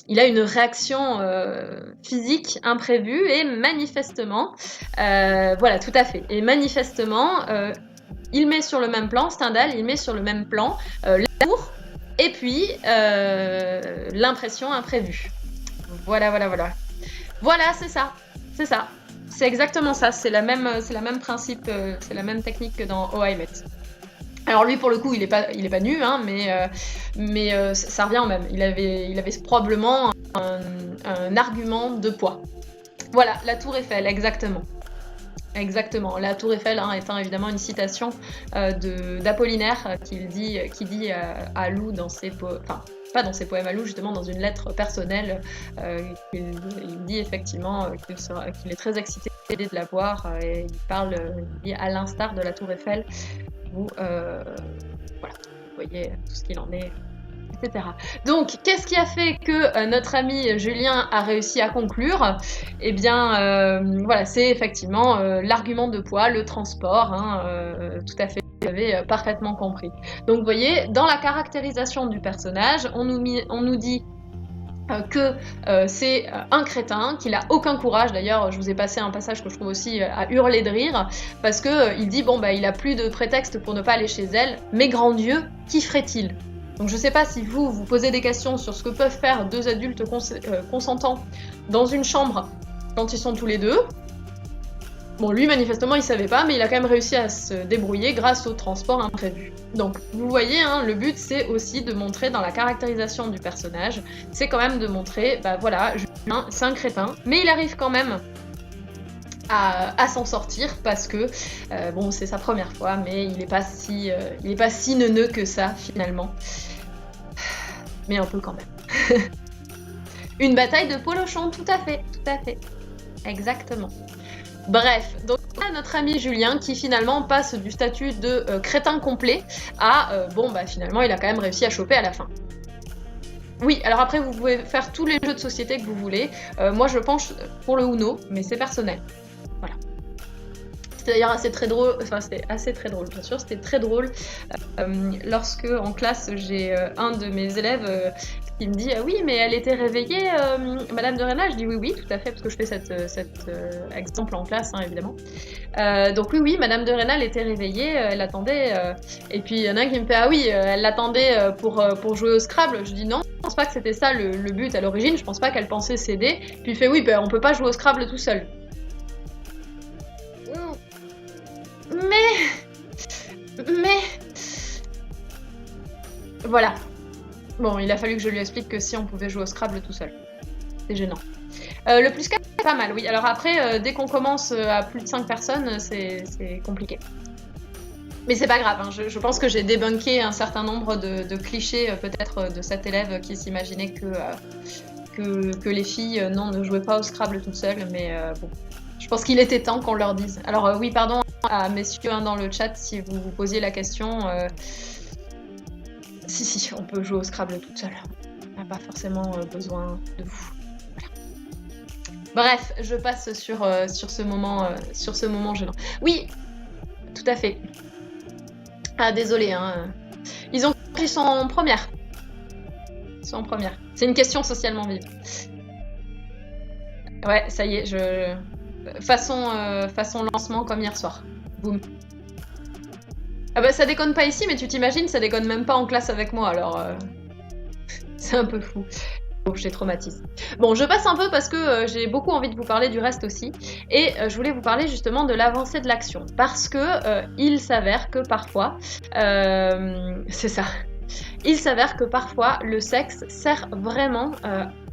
il a une réaction physique imprévue et manifestement, voilà, tout à fait. Et manifestement, il met sur le même plan, Stendhal, il met sur le même plan l'amour et puis l'impression imprévue. Voilà. Voilà, c'est ça. C'est ça. C'est exactement ça. C'est la même principe, c'est la même technique que dans Oh I Met. Alors lui, pour le coup, il est pas nu, hein, mais ça revient au même. Il avait probablement un argument de poids. Voilà, la Tour Eiffel, exactement. Exactement. La Tour Eiffel, hein, étant évidemment une citation d'Apollinaire qui dit à Lou dans ses enfin, pas dans ses poèmes à Lou, justement dans une lettre personnelle, il dit effectivement qu'il est très excité de la voir, et il dit à l'instar de la Tour Eiffel, où voilà, vous voyez tout ce qu'il en est, etc. Donc, qu'est-ce qui a fait que notre ami Julien a réussi à conclure? Eh bien, voilà, c'est effectivement l'argument de poids, le transport, hein, tout à fait, vous avez parfaitement compris. Donc, vous voyez, dans la caractérisation du personnage, on nous dit que c'est un crétin, qu'il a aucun courage. D'ailleurs, je vous ai passé un passage que je trouve aussi à hurler de rire, parce que il dit, bon, bah, il a plus de prétexte pour ne pas aller chez elle, mais grand Dieu, qu'y ferait-il? Donc je sais pas si vous posez des questions sur ce que peuvent faire deux adultes consentants dans une chambre quand ils sont tous les deux. Bon, lui, manifestement, il savait pas, mais il a quand même réussi à se débrouiller grâce au transport imprévu. Donc, vous voyez, hein, le but, c'est aussi de montrer dans la caractérisation du personnage, c'est quand même de montrer, bah voilà, Julien, c'est un crétin, mais il arrive quand même à s'en sortir parce que, bon, c'est sa première fois, mais il est pas si neuneux que ça, finalement. Mais un peu quand même. Une bataille de polochon, tout à fait, exactement. Bref, donc là, notre ami Julien qui finalement passe du statut de crétin complet à, bon bah finalement il a quand même réussi à choper à la fin. Oui, alors après vous pouvez faire tous les jeux de société que vous voulez. Moi je penche pour le Uno, mais c'est personnel. Voilà. C'était d'ailleurs c'était assez très drôle, bien sûr, c'était très drôle. Lorsque en classe j'ai un de mes élèves qui me dit oui, mais elle était réveillée, Madame de Rênal. Je dis oui, tout à fait, parce que je fais cet exemple en classe, hein, évidemment. Donc oui, Madame de Rênal était réveillée, elle attendait. Et puis il y en a un qui me fait ah oui, elle l'attendait pour jouer au Scrabble. Je dis non, je pense pas que c'était ça le but à l'origine. Je pense pas qu'elle pensait céder. Puis il fait oui, on peut pas jouer au Scrabble tout seul. Mais voilà. Bon, il a fallu que je lui explique que si on pouvait jouer au Scrabble tout seul. C'est gênant. Le plus 4, c'est pas mal, oui. Alors après, dès qu'on commence à plus de 5 personnes, c'est compliqué. Mais c'est pas grave, hein. Je pense que j'ai débunké un certain nombre de clichés, peut-être, de cet élève qui s'imaginait que les filles, ne jouaient pas au Scrabble toutes seules. Mais bon, je pense qu'il était temps qu'on leur dise. Alors oui, pardon à messieurs dans le chat si vous vous posiez la question. Si, on peut jouer au Scrabble toute seule. On n'a pas forcément besoin de vous. Voilà. Bref, je passe sur ce moment gênant. Oui, tout à fait. Ah, désolé, hein. Ils sont en première. Ils sont en première. C'est une question socialement vive. Ouais, ça y est, façon lancement comme hier soir. Boum. Ah bah ça déconne pas ici, mais tu t'imagines, ça déconne même pas en classe avec moi, alors c'est un peu fou. Oh, j'ai traumatisé. Bon, je passe un peu parce que j'ai beaucoup envie de vous parler du reste aussi, et je voulais vous parler justement de l'avancée de l'action, parce que il s'avère que parfois, c'est ça, il s'avère que parfois le sexe sert vraiment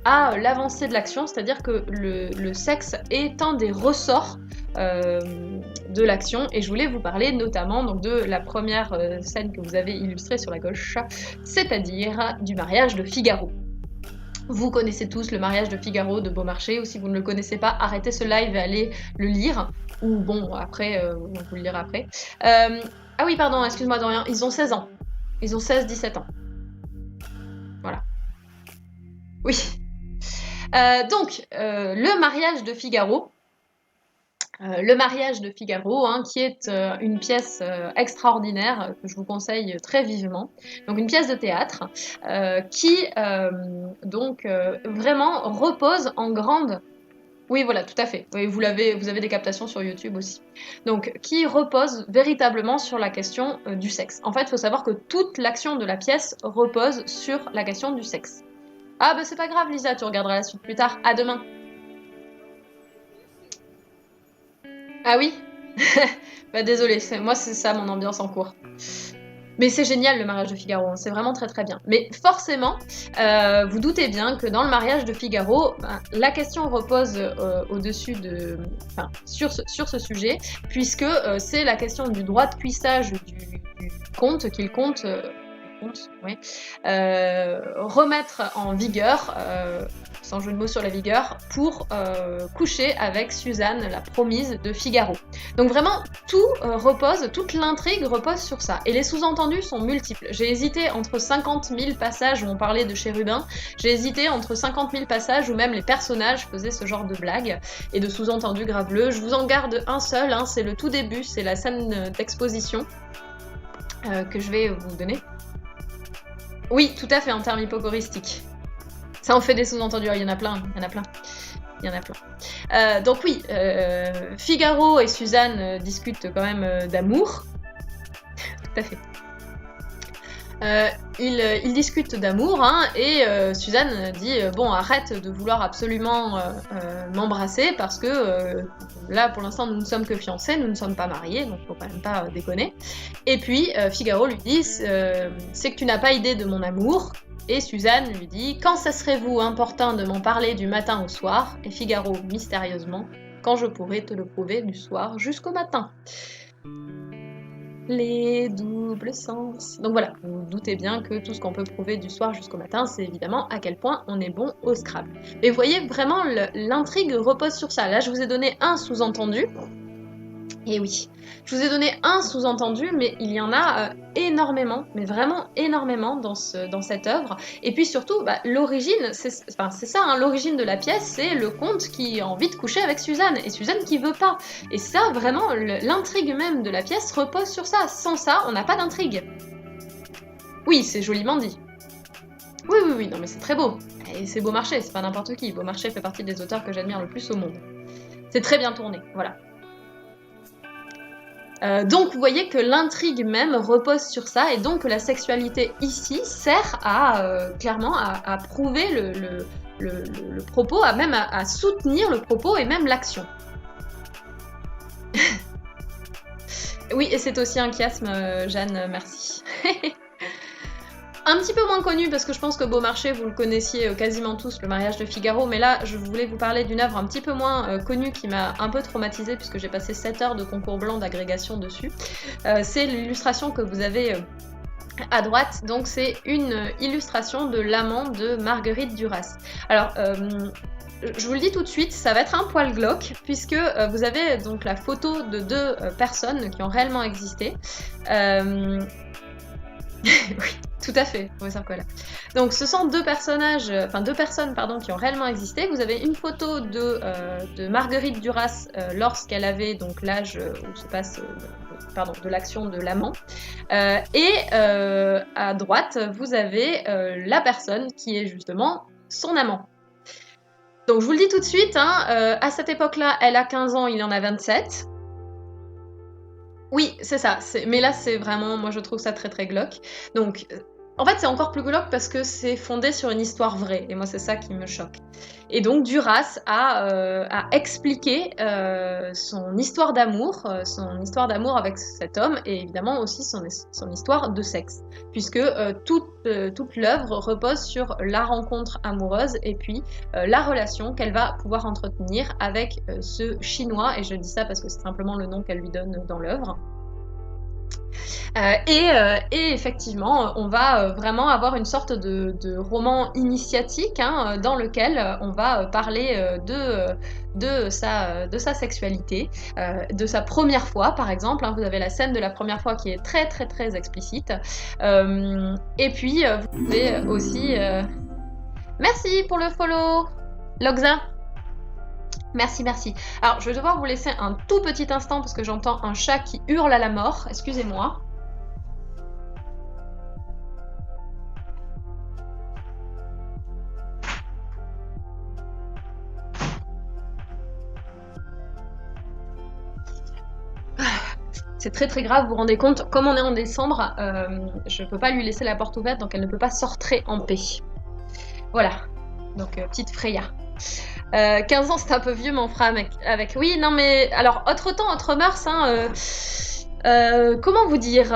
à l'avancée de l'action, c'est-à-dire que le sexe est un des ressorts de l'action, et je voulais vous parler notamment donc, de la première scène que vous avez illustrée sur la gauche, c'est-à-dire du mariage de Figaro. Vous connaissez tous le mariage de Figaro de Beaumarchais, ou si vous ne le connaissez pas, arrêtez ce live et allez le lire, ou bon, après, vous le lirez après. Ah oui, pardon, excuse-moi Dorian, ils ont 16 ans. Ils ont 16-17 ans. Voilà. Oui. Donc, le mariage de Figaro, hein, qui est une pièce extraordinaire que je vous conseille très vivement. Donc une pièce de théâtre qui donc vraiment repose en grande. Oui, voilà, tout à fait. Oui, vous avez des captations sur YouTube aussi. Donc, qui repose véritablement sur la question du sexe. En fait, il faut savoir que toute l'action de la pièce repose sur la question du sexe. Ah bah c'est pas grave Lisa, tu regarderas la suite plus tard. À demain. Ah oui? Bah désolée, moi c'est ça mon ambiance en cours. Mais c'est génial le mariage de Figaro, hein, c'est vraiment très très bien. Mais forcément, vous doutez bien que dans le mariage de Figaro, ben, la question repose au-dessus de, enfin, sur ce sujet, puisque c'est la question du droit de cuissage du comte qu'il compte, ouais, remettre en vigueur, sans jeu de mots sur la vigueur, pour coucher avec Suzanne, la promise de Figaro. Donc vraiment, tout repose, toute l'intrigue repose sur ça. Et les sous-entendus sont multiples. J'ai hésité entre 50 000 passages où on parlait de chérubins, j'ai hésité entre 50 000 passages où même les personnages faisaient ce genre de blagues et de sous-entendus graveleux. Je vous en garde un seul, hein, c'est le tout début, c'est la scène d'exposition que je vais vous donner. Oui, tout à fait, en termes hypocoristiques. Ça en fait des sous-entendus, il y en a plein, il y en a plein. Il y en a plein. Donc oui, Figaro et Suzanne discutent quand même d'amour. Tout à fait. Ils discutent d'amour, hein, et Suzanne dit bon, arrête de vouloir absolument m'embrasser parce que là pour l'instant nous ne sommes que fiancés, nous ne sommes pas mariés, donc faut quand même pas déconner. Et puis Figaro lui dit c'est que tu n'as pas idée de mon amour. Et Suzanne lui dit quand cesserez-vous importun de m'en parler du matin au soir? Et Figaro mystérieusement quand je pourrai te le prouver du soir jusqu'au matin. Les doubles sens. Donc voilà, vous vous doutez bien que tout ce qu'on peut prouver du soir jusqu'au matin, c'est évidemment à quel point on est bon au Scrabble. Et vous voyez, vraiment, l'intrigue repose sur ça. Là, je vous ai donné un sous-entendu. Et oui, je vous ai donné un sous-entendu, mais il y en a énormément, mais vraiment énormément dans cette œuvre. Et puis surtout, bah, l'origine, c'est ça, hein, l'origine de la pièce, c'est le comte qui a envie de coucher avec Suzanne, et Suzanne qui veut pas. Et ça, vraiment, l'intrigue même de la pièce repose sur ça. Sans ça, on n'a pas d'intrigue. Oui, c'est joliment dit. Oui, non mais c'est très beau. Et c'est Beaumarchais, c'est pas n'importe qui. Beaumarchais fait partie des auteurs que j'admire le plus au monde. C'est très bien tourné, voilà. Donc vous voyez que l'intrigue même repose sur ça, et donc la sexualité ici sert à clairement à prouver le propos, à soutenir le propos et même l'action. Oui, et c'est aussi un chiasme, Jeanne, merci. Un petit peu moins connu, parce que je pense que Beaumarchais, vous le connaissiez quasiment tous, le mariage de Figaro, mais là, je voulais vous parler d'une œuvre un petit peu moins connue qui m'a un peu traumatisée, puisque j'ai passé 7 heures de concours blanc d'agrégation dessus. C'est l'illustration que vous avez à droite, donc c'est une illustration de l'amant de Marguerite Duras. Alors, je vous le dis tout de suite, ça va être un poil glauque, puisque vous avez donc la photo de deux personnes qui ont réellement existé. Oui, tout à fait, professeur Collat. Donc ce sont deux personnes qui ont réellement existé. Vous avez une photo de Marguerite Duras lorsqu'elle avait donc l'âge où se passe de l'action de l'amant. Et à droite, vous avez la personne qui est justement son amant. Donc je vous le dis tout de suite, hein, à cette époque-là, elle a 15 ans, il en a 27. Oui, c'est ça. Mais là, c'est vraiment, moi, je trouve ça très très glauque. Donc, en fait, c'est encore plus glauque parce que c'est fondé sur une histoire vraie. Et moi, c'est ça qui me choque. Et donc, Duras a expliqué son histoire d'amour avec cet homme, et évidemment aussi son histoire de sexe. Puisque toute l'œuvre repose sur la rencontre amoureuse et puis la relation qu'elle va pouvoir entretenir avec ce Chinois. Et je dis ça parce que c'est simplement le nom qu'elle lui donne dans l'œuvre. Et effectivement, on va vraiment avoir une sorte de roman initiatique, hein, dans lequel on va parler de sa sexualité, de sa première fois par exemple, hein. Vous avez la scène de la première fois qui est très très très explicite. Et puis vous pouvez aussi... Merci pour le follow, Logza. Merci. Alors, je vais devoir vous laisser un tout petit instant parce que j'entends un chat qui hurle à la mort. Excusez-moi. C'est très très grave, vous vous rendez compte, comme on est en décembre, je ne peux pas lui laisser la porte ouverte, donc elle ne peut pas sortir en paix. Voilà, donc petite Freya. 15 ans, c'est un peu vieux, mon frère, avec... Oui, non, mais... Alors, autre temps, autre mœurs, hein... comment vous dire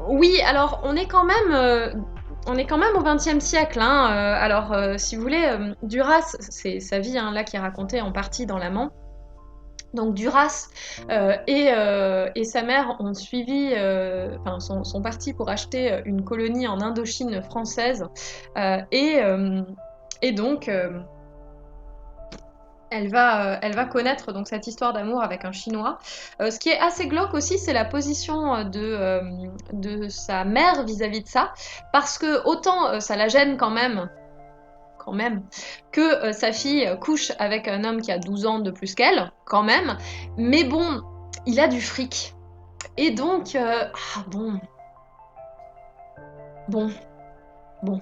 Oui, alors, on est quand même... On est quand même au XXe siècle. Hein. Alors, si vous voulez, Duras, c'est sa vie hein, là qui est racontée en partie dans l'amant. Donc Duras et sa mère ont suivi, sont partis pour acheter une colonie en Indochine française. Et donc, elle va connaître donc cette histoire d'amour avec un Chinois. Ce qui est assez glauque aussi, c'est la position de sa mère vis-à-vis de ça, parce que autant ça la gêne quand même, que sa fille couche avec un homme qui a 12 ans de plus qu'elle, quand même, mais bon, il a du fric. Et donc, bon, bon, bon.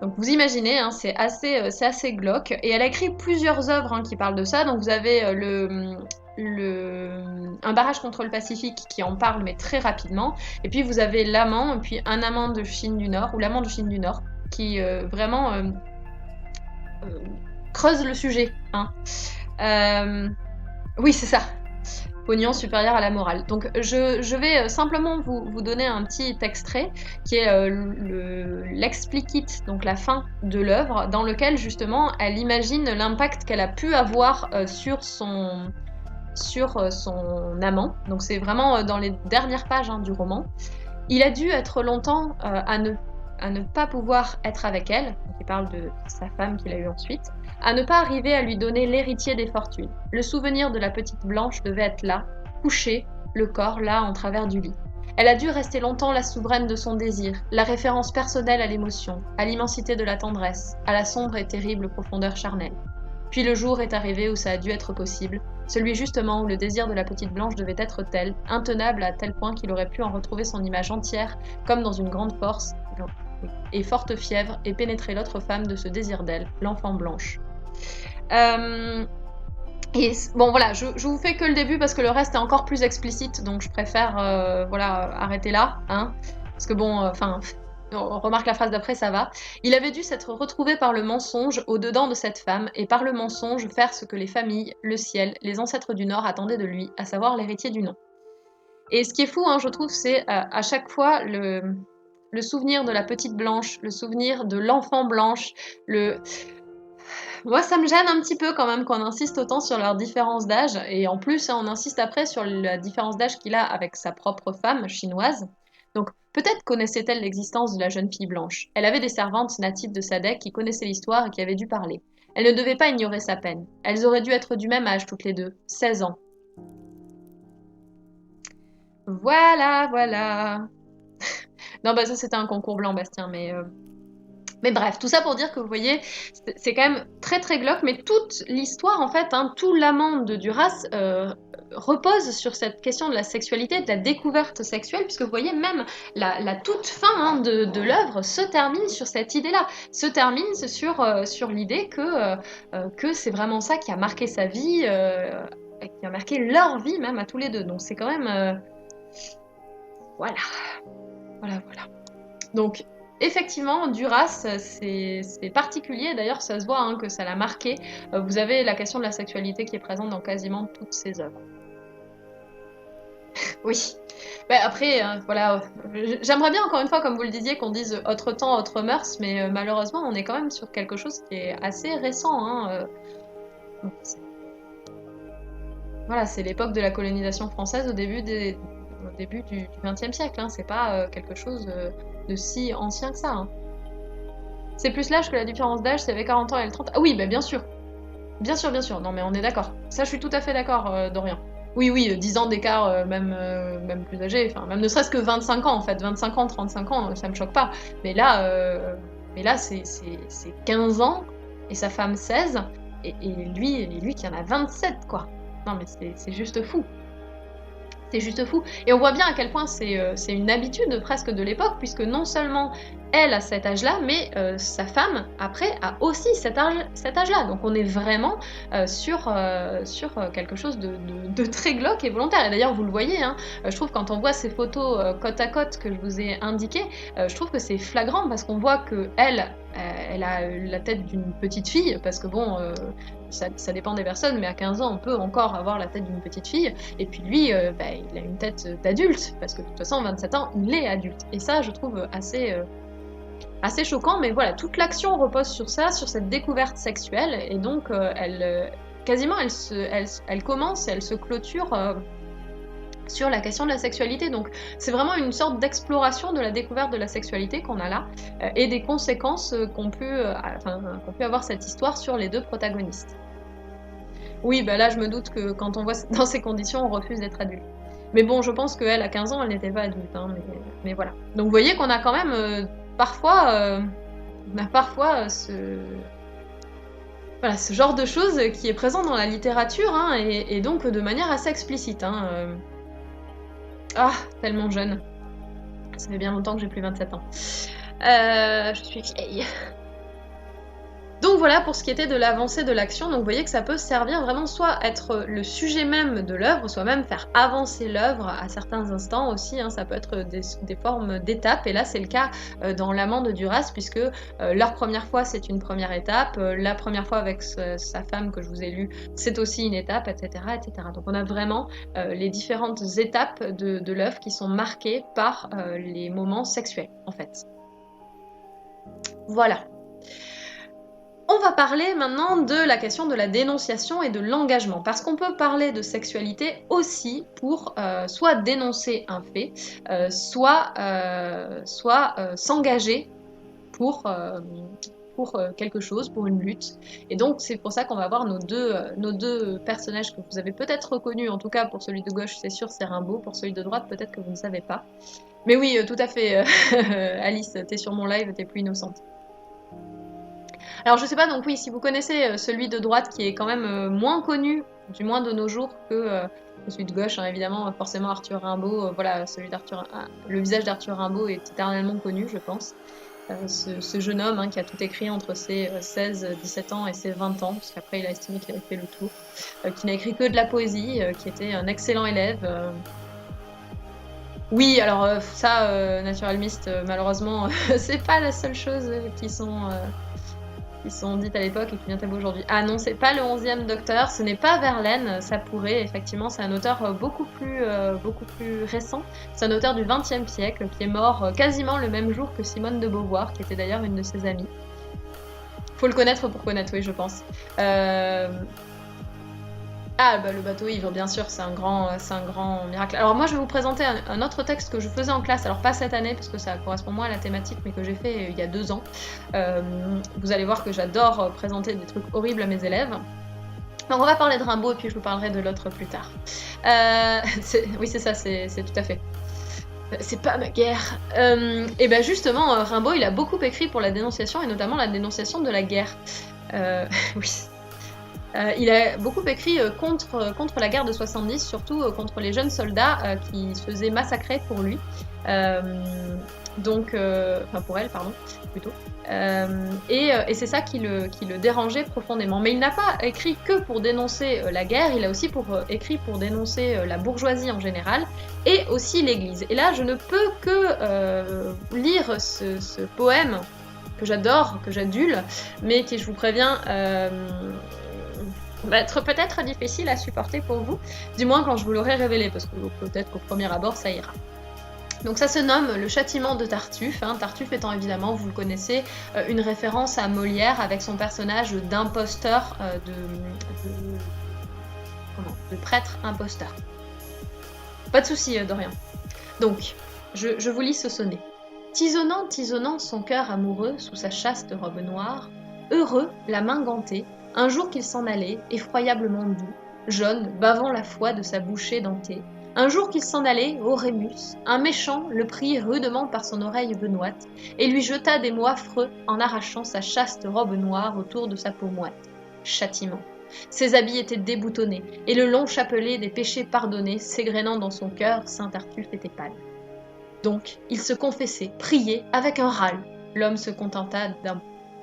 Donc vous imaginez, hein, c'est assez glauque. Et elle a écrit plusieurs œuvres hein, qui parlent de ça. Donc vous avez Un barrage contre le Pacifique qui en parle, mais très rapidement. Et puis vous avez L'amant, et puis Un amant de Chine du Nord, ou L'amant de Chine du Nord, qui vraiment creuse le sujet. Hein. Oui, c'est ça. Pognon supérieur à la morale. Donc je vais simplement vous donner un petit extrait qui est l'explicite, donc la fin de l'œuvre, dans lequel justement elle imagine l'impact qu'elle a pu avoir sur son amant. Donc c'est vraiment dans les dernières pages hein, du roman. Il a dû être longtemps à ne pas pouvoir être avec elle. Donc il parle de sa femme qu'il a eue ensuite. À ne pas arriver à lui donner l'héritier des fortunes. Le souvenir de la petite Blanche devait être là, couché, le corps là en travers du lit. Elle a dû rester longtemps la souveraine de son désir, la référence personnelle à l'émotion, à l'immensité de la tendresse, à la sombre et terrible profondeur charnelle. Puis le jour est arrivé où ça a dû être possible, celui justement où le désir de la petite Blanche devait être tel, intenable à tel point qu'il aurait pu en retrouver son image entière, comme dans une grande force, et forte fièvre, et pénétrer l'autre femme de ce désir d'elle, l'enfant Blanche. Et bon voilà, je vous fais que le début parce que le reste est encore plus explicite, donc je préfère arrêter là, hein, parce que bon, on remarque la phrase d'après, ça va. Il avait dû s'être retrouvé par le mensonge au-dedans de cette femme, et par le mensonge faire ce que les familles, le ciel, les ancêtres du Nord attendaient de lui, à savoir l'héritier du nom. Et ce qui est fou, hein, je trouve, c'est à chaque fois le souvenir de la petite Blanche, le souvenir de l'enfant Blanche, Moi, ça me gêne un petit peu quand même qu'on insiste autant sur leur différence d'âge. Et en plus, on insiste après sur la différence d'âge qu'il a avec sa propre femme chinoise. Donc, peut-être connaissait-elle l'existence de la jeune fille blanche. Elle avait des servantes natives de Sadek qui connaissaient l'histoire et qui avaient dû parler. Elle ne devait pas ignorer sa peine. Elles auraient dû être du même âge toutes les deux, 16 ans. Voilà, voilà. Non, bah ça c'était un concours blanc, Bastien, mais bref, tout ça pour dire que vous voyez, c'est quand même très très glauque, mais toute l'histoire en fait, hein, tout l'amant de Duras repose sur cette question de la sexualité, de la découverte sexuelle, puisque vous voyez même la toute fin hein, de l'œuvre se termine sur cette idée-là, se termine sur l'idée que c'est vraiment ça qui a marqué sa vie, qui a marqué leur vie même à tous les deux. Donc c'est quand même... voilà. Voilà. Donc effectivement, Duras, c'est particulier. D'ailleurs, ça se voit hein, que ça l'a marqué. Vous avez la question de la sexualité qui est présente dans quasiment toutes ses œuvres. Oui. Ben après, voilà. J'aimerais bien, encore une fois, comme vous le disiez, qu'on dise autre temps, autre mœurs, mais malheureusement, on est quand même sur quelque chose qui est assez récent. Hein, voilà, c'est l'époque de la colonisation française au début du XXe siècle. Hein. C'est pas quelque chose de si ancien que ça. Hein. C'est plus l'âge que la différence d'âge, c'est avec 40 ans et le 30. Ah oui, bah bien sûr. Bien sûr, bien sûr. Non, mais on est d'accord. Ça, je suis tout à fait d'accord, Dorian. Oui, 10 ans d'écart, même plus âgé. Enfin, même ne serait-ce que 25 ans, en fait. 25 ans, 35 ans, ça me choque pas. Mais là c'est 15 ans, et sa femme 16, et lui qui en a 27, quoi. Non, mais c'est juste fou. C'est juste fou. Et on voit bien à quel point c'est une habitude presque de l'époque, puisque non seulement elle à cet âge-là, mais sa femme, après, a aussi cet âge-là. Donc on est vraiment sur quelque chose de très glauque et volontaire. Et d'ailleurs, vous le voyez, hein, je trouve quand on voit ces photos côte à côte que je vous ai indiquées, je trouve que c'est flagrant parce qu'on voit que elle a la tête d'une petite fille, parce que bon, ça dépend des personnes, mais à 15 ans, on peut encore avoir la tête d'une petite fille. Et puis lui, il a une tête d'adulte, parce que de toute façon, 27 ans, il est adulte. Et ça, je trouve assez choquant, mais voilà, toute l'action repose sur ça, sur cette découverte sexuelle, et donc quasiment, elle commence, elle se clôture sur la question de la sexualité. Donc c'est vraiment une sorte d'exploration de la découverte de la sexualité qu'on a là, et des conséquences qu'ont pu avoir cette histoire sur les deux protagonistes. Oui, bah là je me doute que quand on voit dans ces conditions, on refuse d'être adulte. Mais bon, je pense qu'elle, à 15 ans, elle n'était pas adulte, hein, mais voilà. Donc vous voyez qu'on a quand même parfois, voilà, ce genre de choses qui est présent dans la littérature, hein, et donc de manière assez explicite. Hein. Ah, tellement jeune. Ça fait bien longtemps que j'ai plus 27 ans. Je suis vieille. Donc voilà pour ce qui était de l'avancée de l'action. Donc vous voyez que ça peut servir vraiment soit être le sujet même de l'œuvre, soit même faire avancer l'œuvre à certains instants aussi. Hein, ça peut être des formes d'étapes. Et là c'est le cas dans L'Amant de Duras, puisque leur première fois c'est une première étape, la première fois avec sa femme que je vous ai lue c'est aussi une étape, etc., etc. Donc on a vraiment les différentes étapes de l'œuvre qui sont marquées par les moments sexuels en fait. Voilà. On va parler maintenant de la question de la dénonciation et de l'engagement, parce qu'on peut parler de sexualité aussi pour soit dénoncer un fait, soit s'engager pour quelque chose, pour une lutte. Et donc c'est pour ça qu'on va voir nos deux personnages que vous avez peut-être reconnus, en tout cas pour celui de gauche c'est sûr c'est Rimbaud, pour celui de droite peut-être que vous ne savez pas. Mais oui, tout à fait, Alice, t'es sur mon live, t'es plus innocente. Alors je sais pas, donc oui, si vous connaissez celui de droite qui est quand même moins connu, du moins de nos jours, que celui de gauche, hein, évidemment, forcément Arthur Rimbaud, voilà, le visage d'Arthur Rimbaud est éternellement connu, je pense. Ce jeune homme hein, qui a tout écrit entre ses 16-17 ans et ses 20 ans, parce qu'après il a estimé qu'il avait fait le tour, qui n'a écrit que de la poésie, qui était un excellent élève. Oui, alors ça, naturaliste, malheureusement, c'est pas la seule chose qui sont dites à l'époque et qui vient à vous aujourd'hui. Ah non, c'est pas le 11e Docteur, ce n'est pas Verlaine, ça pourrait, effectivement, c'est un auteur beaucoup plus récent. C'est un auteur du XXe siècle qui est mort quasiment le même jour que Simone de Beauvoir, qui était d'ailleurs une de ses amies. Faut le connaître pour connaître, oui, je pense. Ah, bah le bateau ivre, bien sûr, c'est un grand miracle. Alors moi, je vais vous présenter un autre texte que je faisais en classe, alors pas cette année, parce que ça correspond moins à la thématique, mais que j'ai fait il y a 2 ans. Vous allez voir que j'adore présenter des trucs horribles à mes élèves. Donc on va parler de Rimbaud, et puis je vous parlerai de l'autre plus tard. Oui, c'est ça, c'est tout à fait. C'est pas ma guerre. Et ben justement, Rimbaud, il a beaucoup écrit pour la dénonciation, et notamment la dénonciation de la guerre. Oui. Il a beaucoup écrit contre la guerre de 70, surtout contre les jeunes soldats qui se faisaient massacrer pour lui. Enfin pour elle, pardon, plutôt. Et c'est ça qui le dérangeait profondément. Mais il n'a pas écrit que pour dénoncer la guerre, il a aussi écrit pour dénoncer la bourgeoisie en général, et aussi l'Église. Et là, je ne peux que lire ce poème que j'adore, que j'adule, mais qui, je vous préviens, va être peut-être difficile à supporter pour vous, du moins quand je vous l'aurai révélé, parce que peut-être qu'au premier abord ça ira. Donc ça se nomme le châtiment de Tartuffe, hein, Tartuffe étant évidemment, vous le connaissez, une référence à Molière avec son personnage d'imposteur, de prêtre imposteur. Pas de souci, Dorian. Donc, je vous lis ce sonnet. Tisonnant, tisonnant son cœur amoureux sous sa chaste robe noire, heureux, la main gantée, un jour qu'il s'en allait, effroyablement doux, jaune, bavant la foi de sa bouche édentée, un jour qu'il s'en allait, ô Rémus, un méchant le prit rudement par son oreille benoîte, et lui jeta des mots affreux en arrachant sa chaste robe noire autour de sa peau moite. Châtiment. Ses habits étaient déboutonnés, et le long chapelet des péchés pardonnés s'égrénant dans son cœur, saint Tartuffe était pâle. Donc, il se confessait, priait, avec un râle. L'homme se contenta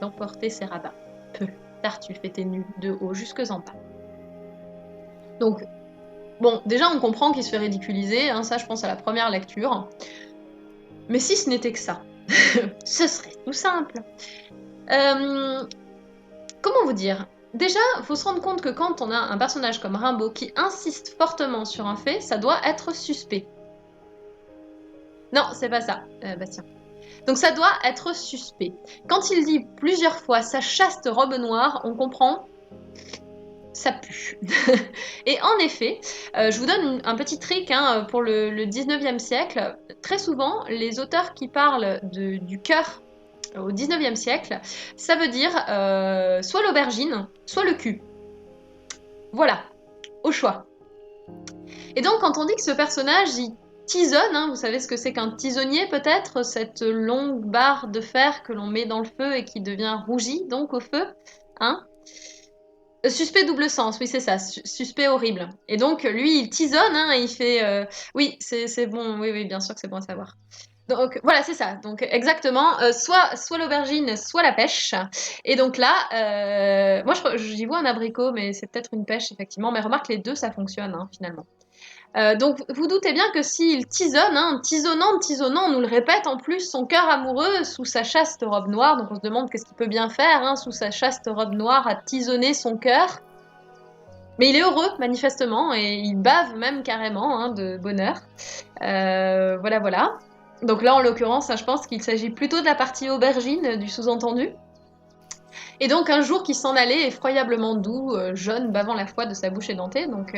d'emporter ses rabats. Peu, Tartuffe était nu, de haut jusque en bas. Donc, bon, déjà on comprend qu'il se fait ridiculiser, hein, ça je pense à la première lecture. Mais si ce n'était que ça, ce serait tout simple. Comment vous dire? Déjà, il faut se rendre compte que quand on a un personnage comme Rimbaud qui insiste fortement sur un fait, ça doit être suspect. Non, c'est pas ça, Bastien. Donc ça doit être suspect. Quand il dit plusieurs fois sa chaste robe noire, on comprend, ça pue. Et en effet, je vous donne un petit trick hein, pour le 19e siècle. Très souvent, les auteurs qui parlent du cœur au 19e siècle, ça veut dire soit l'aubergine, soit le cul. Voilà, au choix. Et donc, quand on dit que ce personnage, il tisonne, hein, vous savez ce que c'est qu'un tisonnier peut-être, cette longue barre de fer que l'on met dans le feu et qui devient rougie, donc au feu, hein. Suspect double sens, oui c'est ça, suspect horrible. Et donc lui il tisonne, hein, il fait oui c'est bon, oui bien sûr que c'est bon à savoir. Donc voilà c'est ça, donc exactement, soit l'aubergine, soit la pêche. Et donc là, moi j'y vois un abricot, mais c'est peut-être une pêche effectivement, mais remarque les deux ça fonctionne hein, finalement. Donc vous doutez bien que s'il tisonne, hein, tisonnant, on nous le répète en plus, son cœur amoureux sous sa chaste robe noire, donc on se demande qu'est-ce qu'il peut bien faire hein, sous sa chaste robe noire à tisonner son cœur. Mais il est heureux manifestement et il bave même carrément hein, de bonheur. Voilà. Donc là en l'occurrence, je pense qu'il s'agit plutôt de la partie aubergine du sous-entendu. Et donc un jour qui s'en allait effroyablement doux, jaune, bavant la foi de sa bouche édentée, donc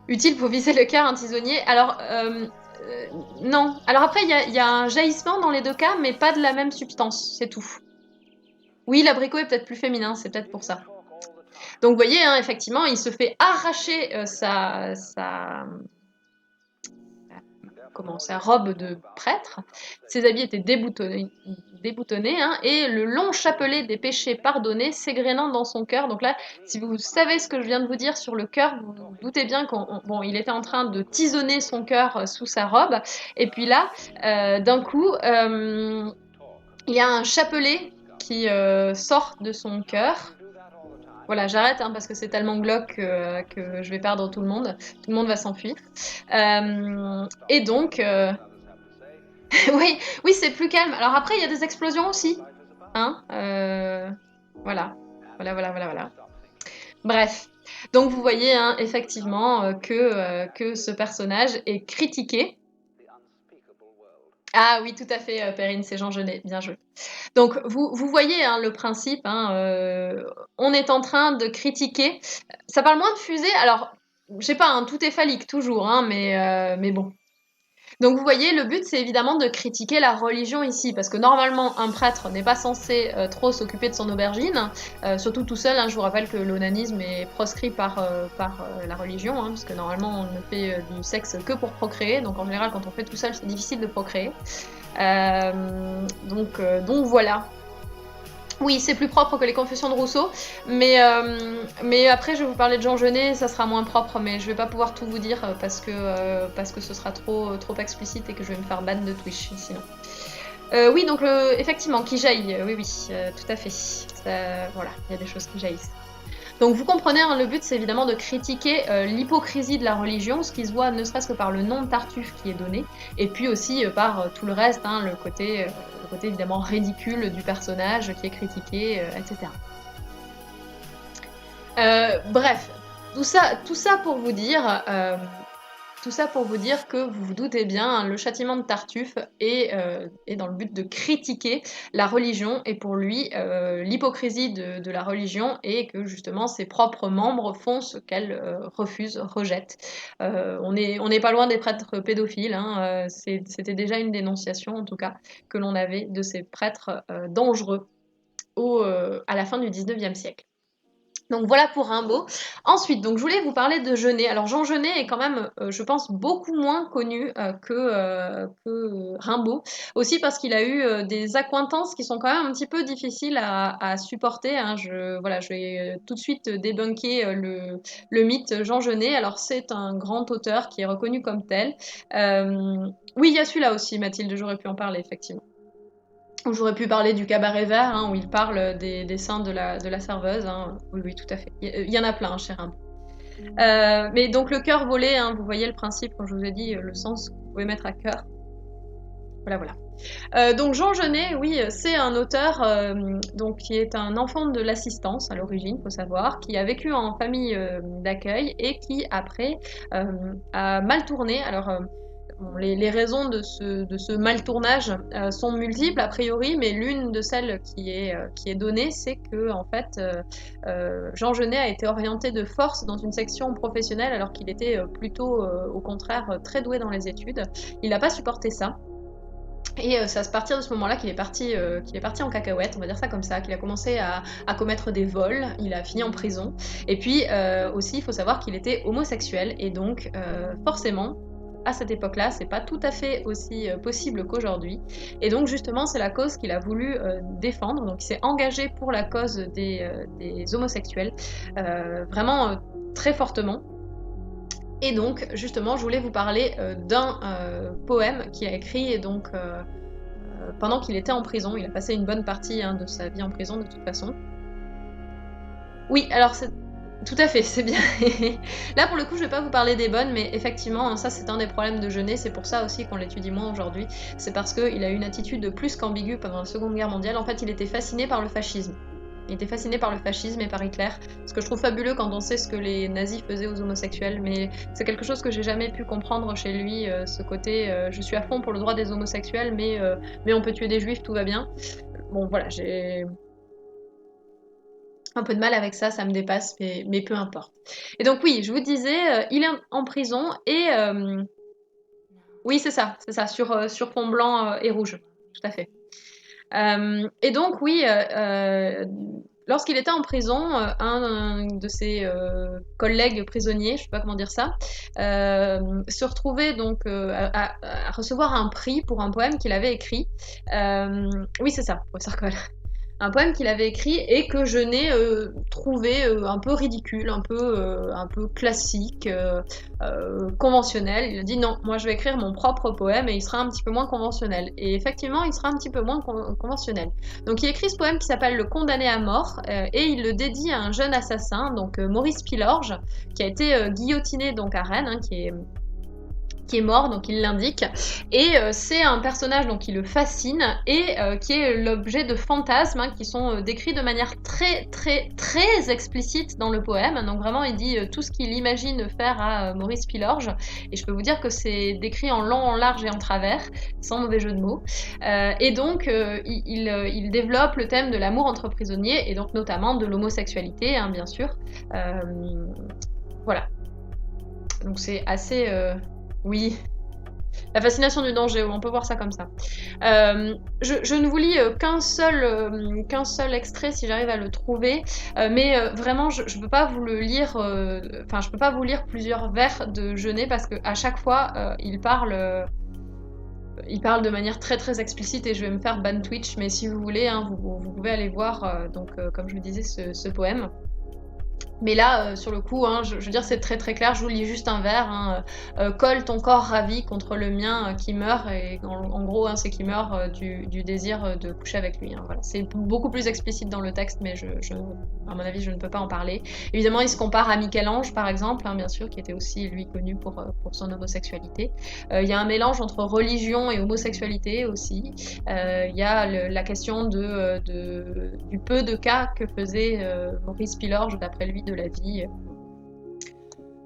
utile pour viser le cœur un tisonnier. Alors, non. Alors après, il y a un jaillissement dans les deux cas, mais pas de la même substance, c'est tout. Oui, l'abricot est peut-être plus féminin, c'est peut-être pour ça. Donc vous voyez, hein, effectivement, il se fait arracher sa robe de prêtre. Ses habits étaient déboutonnés hein, et le long chapelet des péchés pardonnés s'égrénant dans son cœur. Donc là, si vous savez ce que je viens de vous dire sur le cœur, vous vous doutez bien qu'il était en train de tisonner son cœur sous sa robe. Et puis là, d'un coup, il y a un chapelet qui sort de son cœur. Voilà, j'arrête hein, parce que c'est tellement glauque que je vais perdre tout le monde. Tout le monde va s'enfuir. Et donc, oui, c'est plus calme. Alors après, il y a des explosions aussi. Hein voilà. Bref. Donc vous voyez hein, effectivement que ce personnage est critiqué. Ah oui, tout à fait, Perrine, c'est Jean Genet, bien joué. Donc vous voyez hein, le principe, hein, on est en train de critiquer. Ça parle moins de fusée, alors je sais pas, hein, tout est phallique toujours, hein, mais bon. Donc vous voyez, le but c'est évidemment de critiquer la religion ici, parce que normalement un prêtre n'est pas censé trop s'occuper de son aubergine, surtout tout seul, hein, je vous rappelle que l'onanisme est proscrit par la religion, hein, parce que normalement on ne fait du sexe que pour procréer, donc en général quand on fait tout seul c'est difficile de procréer. Donc voilà. Oui, c'est plus propre que les Confessions de Rousseau, mais après je vais vous parler de Jean Genet, ça sera moins propre, mais je vais pas pouvoir tout vous dire parce que ce sera trop explicite et que je vais me faire ban de Twitch sinon. Oui, donc effectivement, qui jaillit, oui, tout à fait. Voilà, il y a des choses qui jaillissent. Donc vous comprenez, hein, le but c'est évidemment de critiquer l'hypocrisie de la religion, ce qui se voit ne serait-ce que par le nom de Tartuffe qui est donné, et puis aussi par tout le reste, hein, le côté évidemment ridicule du personnage qui est critiqué, etc. Bref, tout ça pour vous dire que vous vous doutez bien, hein, le châtiment de Tartuffe est dans le but de critiquer la religion et pour lui l'hypocrisie de la religion et que justement ses propres membres font ce qu'elle refuse, rejette. On n'est pas loin des prêtres pédophiles, hein, c'était déjà une dénonciation en tout cas que l'on avait de ces prêtres dangereux à la fin du 19e siècle. Donc voilà pour Rimbaud. Ensuite, donc je voulais vous parler de Genet. Alors Jean Genet est quand même, je pense, beaucoup moins connu que Rimbaud. Aussi parce qu'il a eu des accointances qui sont quand même un petit peu difficiles à supporter, hein. Je vais tout de suite débunker le mythe Jean Genet. Alors c'est un grand auteur qui est reconnu comme tel. Oui, il y a celui-là aussi, Mathilde, j'aurais pu en parler, effectivement. J'aurais pu parler du cabaret vert, hein, où il parle des seins de la serveuse. Hein. Oui, oui, tout à fait. Il y en a plein, cher Rimbaud. Mais donc le cœur volé, hein, vous voyez le principe, quand je vous ai dit le sens que vous pouvez mettre à cœur. Voilà, voilà. Donc Jean Genet, oui, c'est un auteur donc, qui est un enfant de l'assistance à l'origine, faut savoir, qui a vécu en famille d'accueil et qui après a mal tourné. Alors bon, les raisons de ce mal tournage sont multiples a priori, mais l'une de celles qui est donnée, c'est que en fait Jean Genet a été orienté de force dans une section professionnelle alors qu'il était plutôt au contraire très doué dans les études. Il n'a pas supporté ça. Et c'est à partir de ce moment-là qu'il est parti en cacahuète, on va dire ça comme ça, qu'il a commencé à commettre des vols, il a fini en prison. Et puis aussi, il faut savoir qu'il était homosexuel, et donc forcément, à cette époque-là, c'est pas tout à fait aussi possible qu'aujourd'hui. Et donc justement, c'est la cause qu'il a voulu défendre. Donc il s'est engagé pour la cause des homosexuels, vraiment très fortement. Et donc, justement, je voulais vous parler d'un poème qu'il a écrit donc, pendant qu'il était en prison. Il a passé une bonne partie de sa vie en prison, de toute façon. Oui, alors c'est... Tout à fait, c'est bien. Là, pour le coup, je vais pas vous parler des bonnes, mais effectivement, ça, c'est un des problèmes de Genet. C'est pour ça aussi qu'on l'étudie moins aujourd'hui. C'est parce qu'il a eu une attitude plus qu'ambiguë pendant la Seconde Guerre mondiale. En fait, il était fasciné par le fascisme. Il était fasciné par le fascisme et par Hitler, ce que je trouve fabuleux quand on sait ce que les nazis faisaient aux homosexuels, mais c'est quelque chose que j'ai jamais pu comprendre chez lui, ce côté je suis à fond pour le droit des homosexuels, mais on peut tuer des juifs, tout va bien. Bon voilà, j'ai un peu de mal avec ça, ça me dépasse, mais peu importe. Et donc oui, je vous disais, il est en prison et... oui, c'est ça, sur fond blanc et rouge, tout à fait. Et donc, oui, lorsqu'il était en prison, un de ses collègues prisonniers, je ne sais pas comment dire ça, se retrouvait donc à recevoir un prix pour un poème qu'il avait écrit. Oui, c'est ça, professeur Coll. Un poème qu'il avait écrit et que je n'ai trouvé un peu ridicule, un peu classique, conventionnel. Il a dit non, moi je vais écrire mon propre poème et il sera un petit peu moins conventionnel. Et effectivement, il sera un petit peu moins conventionnel. Donc il écrit ce poème qui s'appelle Le Condamné à mort et il le dédie à un jeune assassin, donc Maurice Pilorge, qui a été guillotiné donc à Rennes, hein, qui est mort, donc il l'indique. Et c'est un personnage donc, qui le fascine et qui est l'objet de fantasmes qui sont décrits de manière très très très explicite dans le poème. Donc vraiment, il dit tout ce qu'il imagine faire à Maurice Pilorge. Et je peux vous dire que c'est décrit en long, en large et en travers, sans mauvais jeu de mots. Et donc, il développe le thème de l'amour entre prisonniers et donc notamment de l'homosexualité, hein, bien sûr. Voilà. Donc c'est assez... Oui, la fascination du danger, on peut voir ça comme ça. Je ne vous lis qu'un seul extrait si j'arrive à le trouver, mais vraiment je ne peux pas vous le lire, enfin je peux pas vous lire plusieurs vers de Genet parce qu'à chaque fois il parle de manière très très explicite et je vais me faire ban Twitch, mais si vous voulez, hein, vous pouvez aller voir, donc, comme je vous disais, ce poème. Mais là, sur le coup, hein, je veux dire, c'est très très clair, je vous lis juste un vers. Hein, colle ton corps ravi contre le mien qui meurt, et en gros, hein, c'est qui meurt du désir de coucher avec lui. Hein, voilà. C'est beaucoup plus explicite dans le texte, mais à mon avis, je ne peux pas en parler. Évidemment, il se compare à Michel-Ange, par exemple, hein, bien sûr, qui était aussi, lui, connu pour son homosexualité. Il y a un mélange entre religion et homosexualité aussi. Il y a la question du peu de cas que faisait Maurice Pilorge, d'après lui, de la vie.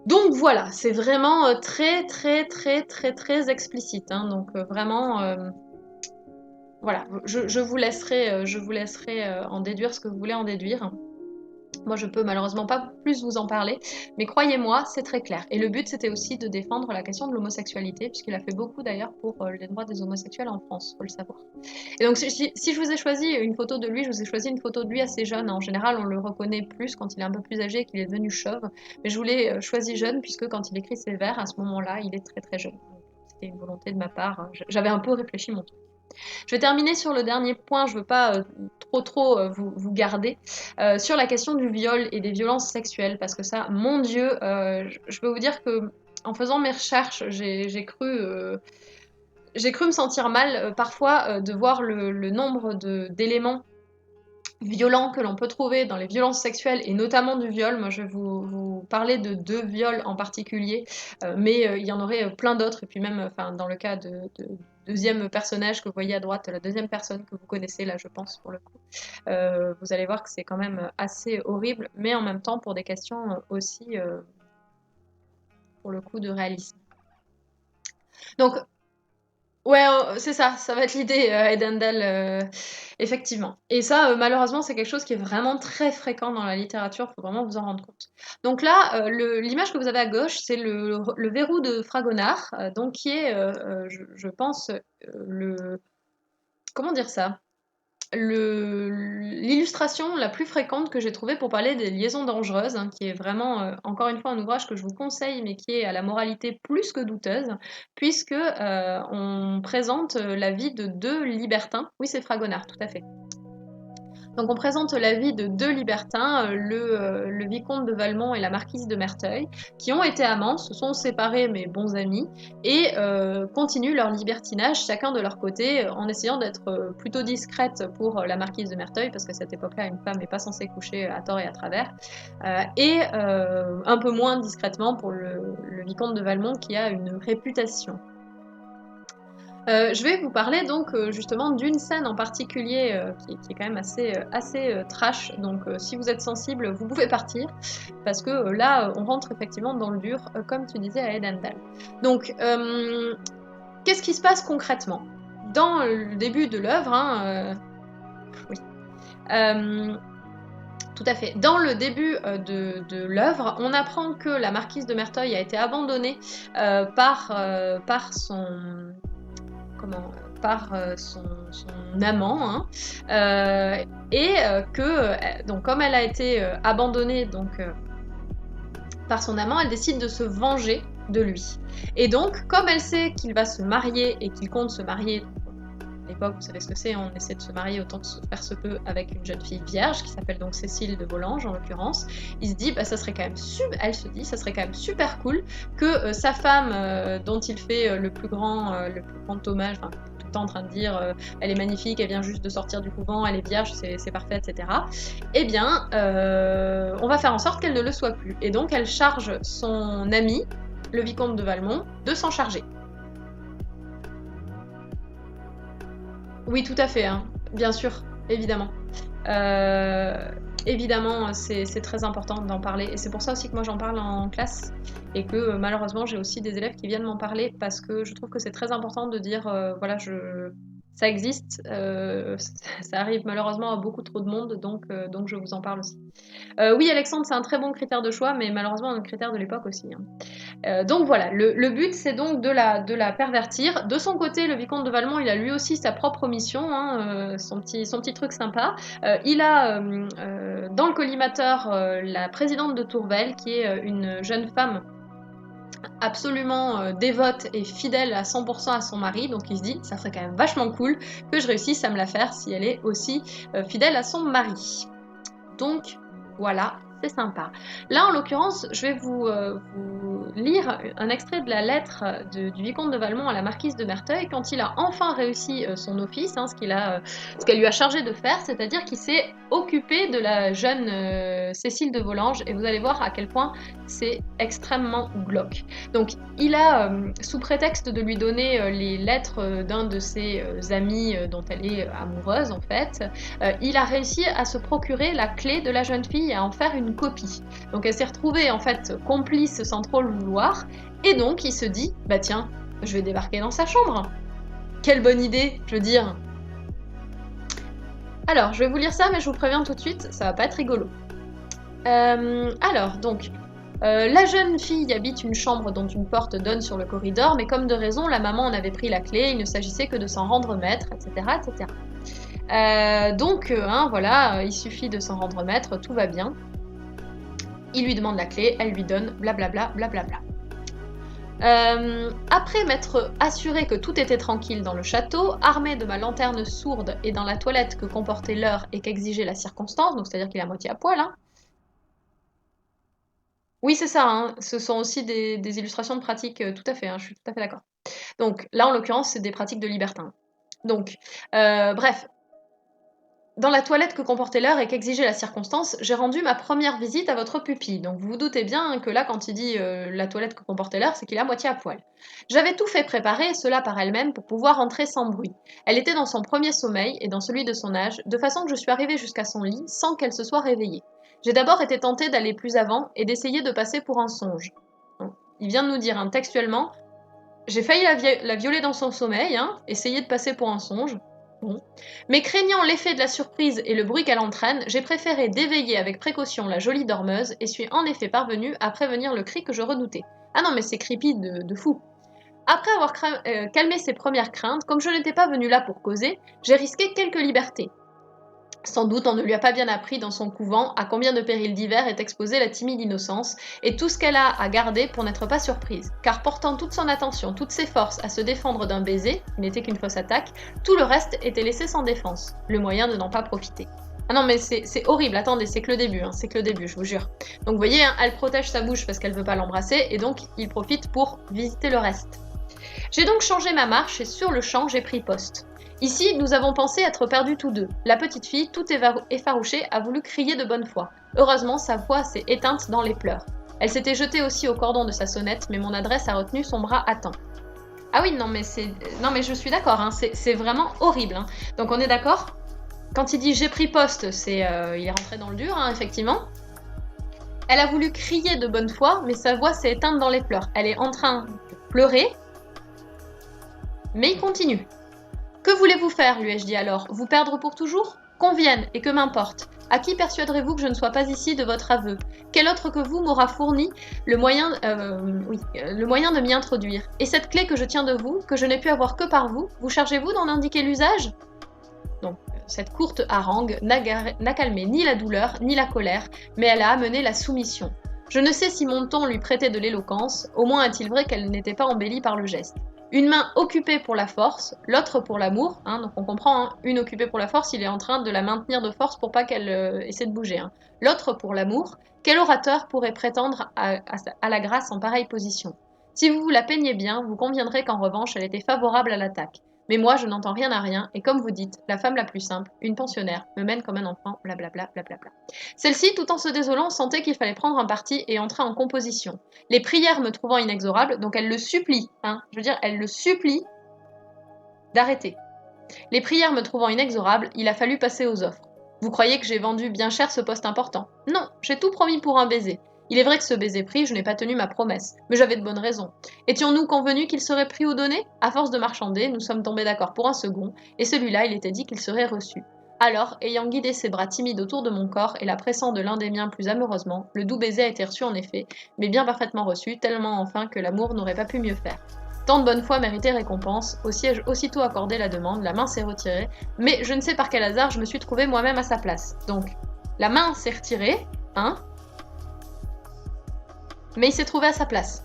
Donc voilà, c'est vraiment très très très très très explicite. Hein, donc vraiment, voilà, je vous laisserai en déduire ce que vous voulez en déduire. Moi, je peux malheureusement pas plus vous en parler, mais croyez-moi, c'est très clair. Et le but, c'était aussi de défendre la question de l'homosexualité, puisqu'il a fait beaucoup d'ailleurs pour les droits des homosexuels en France, faut le savoir. Et donc, si je vous ai choisi une photo de lui, je vous ai choisi une photo de lui assez jeune. En général, on le reconnaît plus quand il est un peu plus âgé et qu'il est devenu chauve. Mais je vous l'ai choisi jeune, puisque quand il écrit ses vers, à ce moment-là, il est très très jeune. C'était une volonté de ma part. J'avais un peu réfléchi mon truc. Je vais terminer sur le dernier point, je ne veux pas trop vous garder, sur la question du viol et des violences sexuelles, parce que ça, mon Dieu, je peux vous dire que en faisant mes recherches, j'ai cru j'ai cru me sentir mal parfois de voir le nombre d'éléments violents que l'on peut trouver dans les violences sexuelles et notamment du viol. Moi, je vais vous parler de deux viols en particulier, mais il y en aurait plein d'autres. Et puis même, enfin, dans le cas de deuxième personnage que vous voyez à droite, la deuxième personne que vous connaissez là, je pense pour le coup, vous allez voir que c'est quand même assez horrible, mais en même temps pour des questions aussi, pour le coup, de réalisme. Donc ouais, c'est ça, ça va être l'idée, Edendel, effectivement. Et ça, malheureusement, c'est quelque chose qui est vraiment très fréquent dans la littérature, faut vraiment vous en rendre compte. Donc là, l'image que vous avez à gauche, c'est le verrou de Fragonard, donc qui est, je pense, le... Comment dire ça? L'illustration la plus fréquente que j'ai trouvée pour parler des liaisons dangereuses, hein, qui est vraiment, encore une fois, un ouvrage que je vous conseille, mais qui est à la moralité plus que douteuse, puisque on présente la vie de deux libertins. Oui, c'est Fragonard, tout à fait. Donc on présente la vie de deux libertins, le vicomte de Valmont et la marquise de Merteuil, qui ont été amants, se sont séparés mais bons amis, et continuent leur libertinage chacun de leur côté, en essayant d'être plutôt discrète pour la marquise de Merteuil, parce qu'à cette époque-là, une femme n'est pas censée coucher à tort et à travers, et un peu moins discrètement pour le vicomte de Valmont, qui a une réputation. Je vais vous parler donc justement d'une scène en particulier qui est quand même assez trash, donc si vous êtes sensible, vous pouvez partir, parce que là, on rentre effectivement dans le dur, comme tu disais à Edendal. Donc, qu'est-ce qui se passe concrètement? Dans le début de l'œuvre, hein, oui. Tout à fait. Dans le début de l'œuvre, on apprend que la marquise de Merteuil a été abandonnée par son comment par son amant, hein, et que donc comme elle a été abandonnée donc par son amant, elle décide de se venger de lui. Et donc, comme elle sait qu'il va se marier et qu'il compte se marier, à l'époque, vous savez ce que c'est, on essaie de se marier autant que faire se peut avec une jeune fille vierge qui s'appelle donc Cécile de Volanges en l'occurrence. Il se dit, bah, ça serait quand même elle se dit, ça serait quand même super cool que sa femme, dont il fait le plus grand hommage, enfin, tout le temps en train de dire, elle est magnifique, elle vient juste de sortir du couvent, elle est vierge, c'est parfait, etc. Eh bien, on va faire en sorte qu'elle ne le soit plus. Et donc, elle charge son ami, le vicomte de Valmont, de s'en charger. Oui, tout à fait, hein. Bien sûr, évidemment. Euh, évidemment, c'est très important d'en parler. Et c'est pour ça aussi que moi j'en parle en classe. Et que malheureusement, j'ai aussi des élèves qui viennent m'en parler parce que je trouve que c'est très important de dire voilà, ça existe. Ça arrive malheureusement à beaucoup trop de monde, donc je vous en parle aussi. Oui, Alexandre, c'est un très bon critère de choix, mais malheureusement un critère de l'époque aussi, hein. Donc voilà, le but c'est donc de la pervertir. De son côté, le vicomte de Valmont, il a lui aussi sa propre mission, hein, son petit truc sympa. Il a dans le collimateur la présidente de Tourvel, qui est une jeune femme absolument dévote et fidèle à 100% à son mari. Donc il se dit, ça serait quand même vachement cool que je réussisse à me la faire si elle est aussi fidèle à son mari. Donc voilà, c'est sympa. Là, en l'occurrence, je vais vous lire un extrait de la lettre du vicomte de Valmont à la marquise de Merteuil quand il a enfin réussi son office, hein, ce qu'elle lui a chargé de faire, c'est-à-dire qu'il s'est occupé de la jeune Cécile de Volanges, et vous allez voir à quel point c'est extrêmement glauque. Donc, il a, sous prétexte de lui donner les lettres d'un de ses amis dont elle est amoureuse, en fait, il a réussi à se procurer la clé de la jeune fille et à en faire une copie. Donc elle s'est retrouvée en fait complice sans trop le vouloir, et donc il se dit, bah tiens, je vais débarquer dans sa chambre. Quelle bonne idée, je veux dire. Alors, je vais vous lire ça, mais je vous préviens tout de suite, ça va pas être rigolo. Alors, donc, la jeune fille habite une chambre dont une porte donne sur le corridor, mais comme de raison, la maman en avait pris la clé, il ne s'agissait que de s'en rendre maître, etc., etc. Donc, hein, voilà, il suffit de s'en rendre maître, tout va bien. Il lui demande la clé, elle lui donne, blablabla, blablabla. Après m'être assuré que tout était tranquille dans le château, armé de ma lanterne sourde et dans la toilette que comportait l'heure et qu'exigeait la circonstance, donc c'est-à-dire qu'il est à moitié à poil, hein. Oui, c'est ça, hein, ce sont aussi des illustrations de pratique, tout à fait, hein, je suis tout à fait d'accord. Donc là, en l'occurrence, c'est des pratiques de libertin. Donc, bref, dans la toilette que comportait l'heure et qu'exigeait la circonstance, j'ai rendu ma première visite à votre pupille. Donc vous vous doutez bien que là, quand il dit la toilette que comportait l'heure, c'est qu'il est à moitié à poil. J'avais tout fait préparer, cela par elle-même, pour pouvoir entrer sans bruit. Elle était dans son premier sommeil et dans celui de son âge, de façon que je suis arrivée jusqu'à son lit sans qu'elle se soit réveillée. J'ai d'abord été tentée d'aller plus avant et d'essayer de passer pour un songe. Il vient de nous dire textuellement, j'ai failli la violer dans son sommeil, essayer de passer pour un songe. Bon. Mais craignant l'effet de la surprise et le bruit qu'elle entraîne, j'ai préféré d'éveiller avec précaution la jolie dormeuse et suis en effet parvenue à prévenir le cri que je redoutais. Ah non, mais c'est creepy de fou. Après avoir calmé ses premières craintes, comme je n'étais pas venue là pour causer, j'ai risqué quelques libertés. Sans doute on ne lui a pas bien appris dans son couvent à combien de périls divers est exposée la timide innocence, et tout ce qu'elle a à garder pour n'être pas surprise, car portant toute son attention, toutes ses forces à se défendre d'un baiser, qui n'était qu'une fausse attaque, tout le reste était laissé sans défense, le moyen de n'en pas profiter. Ah non mais c'est horrible, attendez, c'est que le début, c'est que le début, je vous jure. Donc vous voyez, elle protège sa bouche parce qu'elle veut pas l'embrasser, et donc il profite pour visiter le reste. J'ai donc changé ma marche et sur le champ j'ai pris poste. Ici, nous avons pensé être perdus tous deux. La petite fille, toute effarouchée, a voulu crier de bonne foi. Heureusement, sa voix s'est éteinte dans les pleurs. Elle s'était jetée aussi au cordon de sa sonnette, mais mon adresse a retenu son bras à temps. Ah oui, non mais je suis d'accord, c'est vraiment horrible. Donc on est d'accord. Quand il dit j'ai pris poste, il est rentré dans le dur, effectivement. Elle a voulu crier de bonne foi, mais sa voix s'est éteinte dans les pleurs. Elle est en train de pleurer, mais il continue. Que voulez-vous faire, lui ai-je dit alors, vous perdre pour toujours? Qu'on vienne, et que m'importe. À qui persuaderez-vous que je ne sois pas ici de votre aveu? Quel autre que vous m'aura fourni le moyen de m'y introduire? Et cette clé que je tiens de vous, que je n'ai pu avoir que par vous, vous chargez-vous d'en indiquer l'usage? Donc, cette courte harangue n'a calmé ni la douleur, ni la colère, mais elle a amené la soumission. Je ne sais si mon ton lui prêtait de l'éloquence, au moins est-il vrai qu'elle n'était pas embellie par le geste. Une main occupée pour la force, l'autre pour l'amour, donc on comprend, une occupée pour la force, il est en train de la maintenir de force pour pas qu'elle essaie de bouger. L'autre pour l'amour, quel orateur pourrait prétendre à la grâce en pareille position? Si vous vous la peignez bien, vous conviendrez qu'en revanche, elle était favorable à l'attaque. Mais moi, je n'entends rien à rien, et comme vous dites, la femme la plus simple, une pensionnaire, me mène comme un enfant, blablabla, blablabla. Celle-ci, tout en se désolant, sentait qu'il fallait prendre un parti et entrer en composition. Les prières me trouvant inexorables, donc elle le supplie, elle le supplie d'arrêter. Les prières me trouvant inexorables, il a fallu passer aux offres. Vous croyez que j'ai vendu bien cher ce poste important? Non, j'ai tout promis pour un baiser. Il est vrai que ce baiser pris, je n'ai pas tenu ma promesse, mais j'avais de bonnes raisons. Étions-nous convenus qu'il serait pris ou donné? À force de marchander, nous sommes tombés d'accord pour un second, et celui-là, il était dit qu'il serait reçu. Alors, ayant guidé ses bras timides autour de mon corps et la pressant de l'un des miens plus amoureusement, le doux baiser a été reçu en effet, mais bien parfaitement reçu, tellement enfin que l'amour n'aurait pas pu mieux faire. Tant de bonne foi méritait récompense, au siège aussitôt accordé la demande, la main s'est retirée, mais je ne sais par quel hasard je me suis trouvée moi-même à sa place. Donc, la main s'est retirée, mais il s'est trouvé à sa place.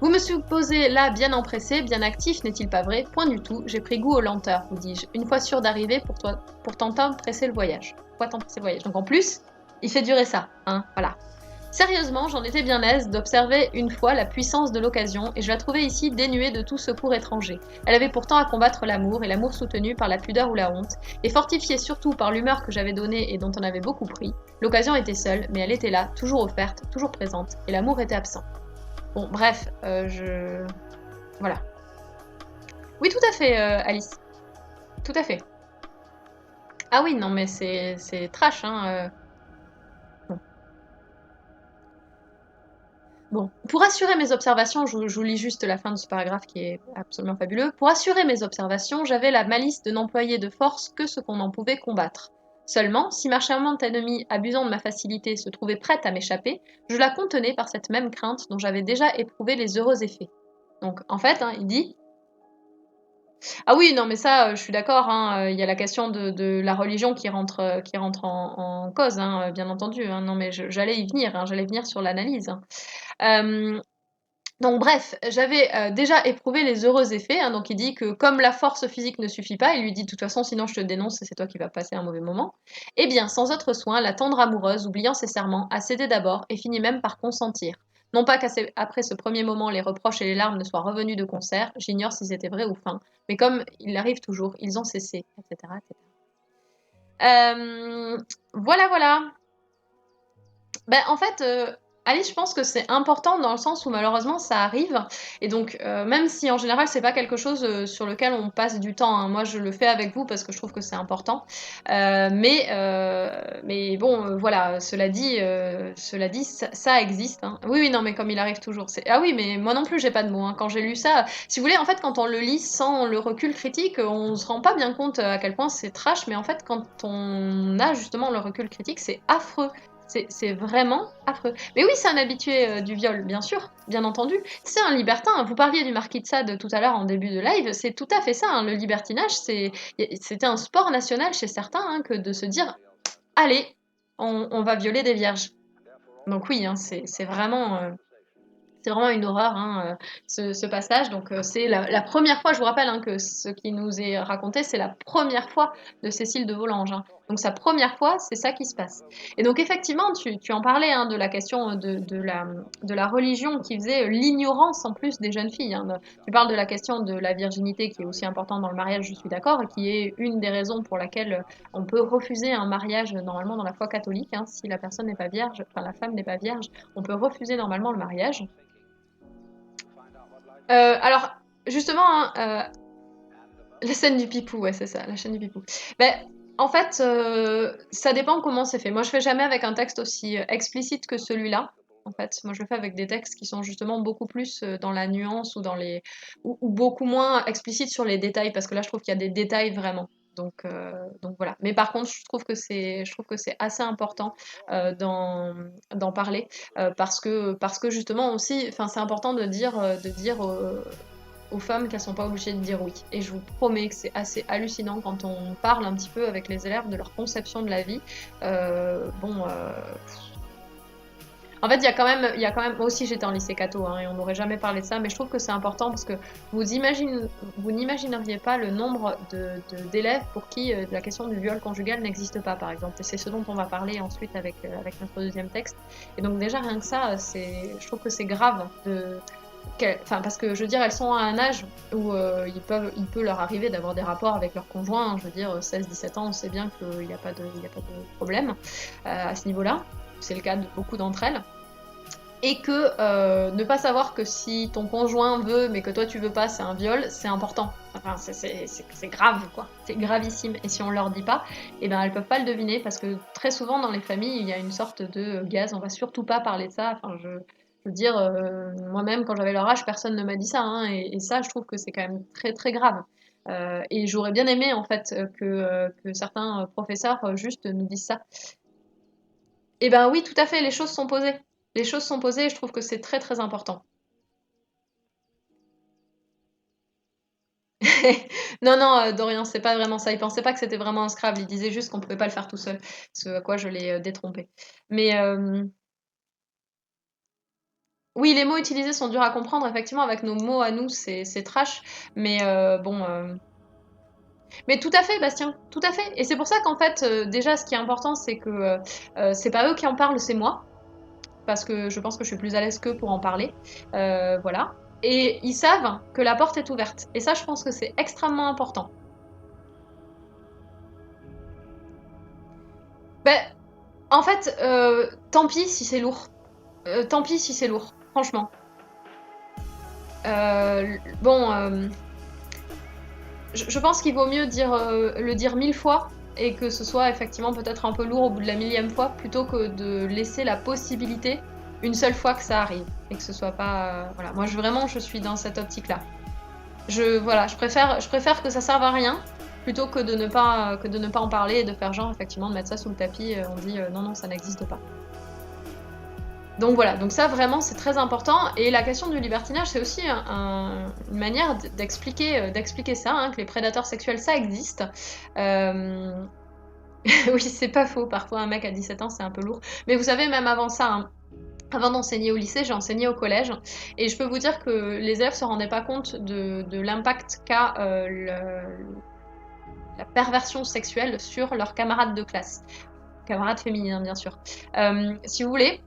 Vous me supposez là bien empressé, bien actif, n'est-il pas vrai? Point du tout, j'ai pris goût aux lenteurs, vous dis-je, une fois sûr d'arriver pour t'empresser le voyage. Donc en plus, il fait durer ça, voilà. Sérieusement, j'en étais bien aise d'observer une fois la puissance de l'occasion, et je la trouvais ici dénuée de tout secours étranger. Elle avait pourtant à combattre l'amour, et l'amour soutenu par la pudeur ou la honte, et fortifié surtout par l'humeur que j'avais donnée et dont on avait beaucoup pris. L'occasion était seule, mais elle était là, toujours offerte, toujours présente, et l'amour était absent. Bon, bref, voilà. Oui, tout à fait, Alice. Tout à fait. Ah oui, non, mais c'est trash, Bon. Bon, pour assurer mes observations, je vous lis juste la fin de ce paragraphe qui est absolument fabuleux. Pour assurer mes observations, j'avais la malice de n'employer de force que ce qu'on en pouvait combattre. Seulement, si ma charmante ennemie, abusant de ma facilité, se trouvait prête à m'échapper, je la contenais par cette même crainte dont j'avais déjà éprouvé les heureux effets. Donc, en fait, il dit... Ah oui, non, mais ça, je suis d'accord, il y a la question de la religion qui rentre en cause, bien entendu. Non, mais j'allais y venir, j'allais venir sur l'analyse. Donc bref, j'avais déjà éprouvé les heureux effets, donc il dit que comme la force physique ne suffit pas, il lui dit de toute façon sinon je te dénonce et c'est toi qui vas passer un mauvais moment, eh bien sans autre soin, la tendre amoureuse, oubliant ses serments, a cédé d'abord et finit même par consentir. Non pas qu'après ce premier moment, les reproches et les larmes ne soient revenus de concert, j'ignore s'ils étaient vrais ou fins, mais comme il arrive toujours, ils ont cessé, etc. etc. Voilà, voilà. Ben, en fait, Alice, je pense que c'est important dans le sens où malheureusement ça arrive. Et donc, même si en général c'est pas quelque chose sur lequel on passe du temps, hein, moi je le fais avec vous parce que je trouve que c'est important. Mais bon, voilà, cela dit ça existe. Hein. Oui, oui, non, mais comme il arrive toujours. Ah oui, mais moi non plus j'ai pas de mots. Hein. Quand j'ai lu ça, si vous voulez, en fait, quand on le lit sans le recul critique, on se rend pas bien compte à quel point c'est trash. Mais en fait, quand on a justement le recul critique, c'est affreux. C'est vraiment affreux. Mais oui, c'est un habitué du viol, bien sûr, bien entendu. C'est un libertin. Vous parliez du marquis de Sade tout à l'heure en début de live. C'est tout à fait ça. Hein. Le libertinage, c'était un sport national chez certains hein, que de se dire allez, on va violer des vierges. Donc oui, hein, c'est vraiment une horreur, hein, ce passage. Donc, c'est la première fois, je vous rappelle hein, que ce qui nous est raconté, c'est la première fois de Cécile de Volanges. Hein. Donc, sa première fois, c'est ça qui se passe. Et donc, effectivement, tu en parlais hein, de la question de la religion qui faisait l'ignorance en plus des jeunes filles. Hein. Tu parles de la question de la virginité qui est aussi importante dans le mariage, je suis d'accord, et qui est une des raisons pour laquelle on peut refuser un mariage normalement dans la foi catholique. Hein, si la personne n'est pas vierge, enfin la femme n'est pas vierge, on peut refuser normalement le mariage. Alors, justement, hein, la scène du pipou, ouais, c'est ça, la chaîne du pipou. Ben, en fait, ça dépend comment c'est fait. Moi, je fais jamais avec un texte aussi explicite que celui-là. En fait, moi, je le fais avec des textes qui sont justement beaucoup plus dans la nuance ou beaucoup moins explicites sur les détails, parce que là, je trouve qu'il y a des détails vraiment. Donc voilà. Mais par contre, je trouve que c'est assez important d'en parler parce que justement aussi, enfin, c'est important de dire aux femmes qu'elles sont pas obligées de dire oui. Et je vous promets que c'est assez hallucinant quand on parle un petit peu avec les élèves de leur conception de la vie. Bon, en fait, il y a quand même, moi aussi j'étais en lycée catho, hein, et on n'aurait jamais parlé de ça, mais je trouve que c'est important parce que vous n'imagineriez pas le nombre d'élèves pour qui la question du viol conjugal n'existe pas, par exemple. Et c'est ce dont on va parler ensuite avec notre deuxième texte. Et donc déjà rien que ça, je trouve que c'est grave enfin, parce que je veux dire, elles sont à un âge où il peut leur arriver d'avoir des rapports avec leur conjoint. Hein. Je veux dire, 16-17 ans, on sait bien qu'il n'y a pas de problème à ce niveau-là. C'est le cas de beaucoup d'entre elles. Et que ne pas savoir que si ton conjoint veut, mais que toi tu veux pas, c'est un viol, c'est important. Enfin, c'est grave, quoi. C'est gravissime. Et si on leur dit pas, eh ben, elles peuvent pas le deviner parce que très souvent dans les familles, il y a une sorte de gaz. On va surtout pas parler de ça. Enfin, je veux dire, moi-même, quand j'avais leur âge, personne ne m'a dit ça. Hein, et ça, je trouve que c'est quand même très, très grave. Et j'aurais bien aimé, en fait, que certains professeurs juste nous disent ça. Eh ben oui, tout à fait, les choses sont posées. Les choses sont posées et je trouve que c'est très très important. Non, non, Dorian, c'est pas vraiment ça. Il pensait pas que c'était vraiment un Scrabble. Il disait juste qu'on pouvait pas le faire tout seul. Ce à quoi je l'ai détrompé. Mais oui, les mots utilisés sont durs à comprendre. Effectivement, avec nos mots à nous, c'est trash. Mais bon. Mais tout à fait, Bastien, tout à fait. Et c'est pour ça qu'en fait, déjà, ce qui est important, c'est que c'est pas eux qui en parlent, c'est moi. Parce que je pense que je suis plus à l'aise qu'eux pour en parler. Voilà. Et ils savent que la porte est ouverte. Et ça, je pense que c'est extrêmement important. Ben, en fait, tant pis si c'est lourd. Tant pis si c'est lourd, franchement. Bon, je pense qu'il vaut mieux le dire 1000 fois et que ce soit effectivement peut-être un peu lourd au bout de la millième fois plutôt que de laisser la possibilité une seule fois que ça arrive et que ce soit pas. Voilà, moi je suis dans cette optique-là. Voilà, je préfère que ça serve à rien plutôt que de ne pas en parler et de faire genre effectivement de mettre ça sous le tapis. On dit non non ça n'existe pas. Donc voilà, donc ça vraiment c'est très important. Et la question du libertinage, c'est aussi une manière d'expliquer ça, hein, que les prédateurs sexuels ça existe. Euh, oui, c'est pas faux, parfois un mec à 17 ans c'est un peu lourd. Mais vous savez, même avant ça, hein, avant d'enseigner au lycée, j'ai enseigné au collège. Et je peux vous dire que les élèves se rendaient pas compte de l'impact qu'a la perversion sexuelle sur leurs camarades de classe. Camarades féminines, bien sûr. Si vous voulez,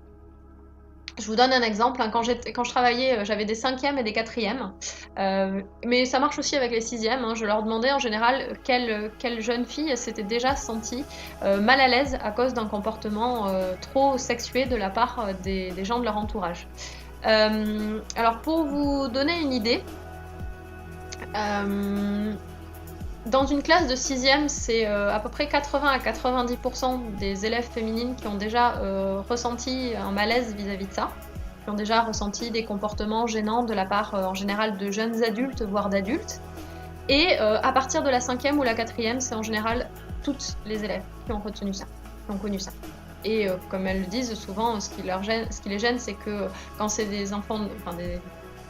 Je vous donne un exemple, hein. Quand je travaillais, j'avais des cinquièmes et des quatrièmes. Mais ça marche aussi avec les sixièmes, hein. Je leur demandais en général quelle jeune fille s'était déjà sentie mal à l'aise à cause d'un comportement trop sexué de la part des gens de leur entourage. Alors pour vous donner une idée, euh, dans une classe de sixième, c'est à peu près 80 à 90% des élèves féminines qui ont déjà ressenti un malaise vis-à-vis de ça, qui ont déjà ressenti des comportements gênants de la part en général de jeunes adultes, voire d'adultes. Et à partir de la cinquième ou la quatrième, c'est en général toutes les élèves qui ont retenu ça, qui ont connu ça. Et comme elles le disent souvent, ce qui les gêne, c'est que quand c'est des enfants, enfin des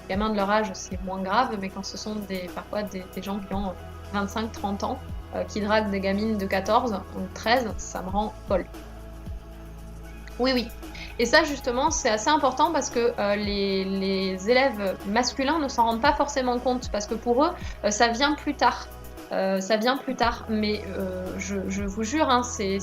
gamins de leur âge, c'est moins grave, mais quand ce sont parfois des gens qui ont 25-30 ans, qui draguent des gamines de 14 ou 13, ça me rend folle. Oui, oui. Et ça, justement, c'est assez important parce que les élèves masculins ne s'en rendent pas forcément compte parce que pour eux, ça vient plus tard. Ça vient plus tard, mais je vous jure, hein, c'est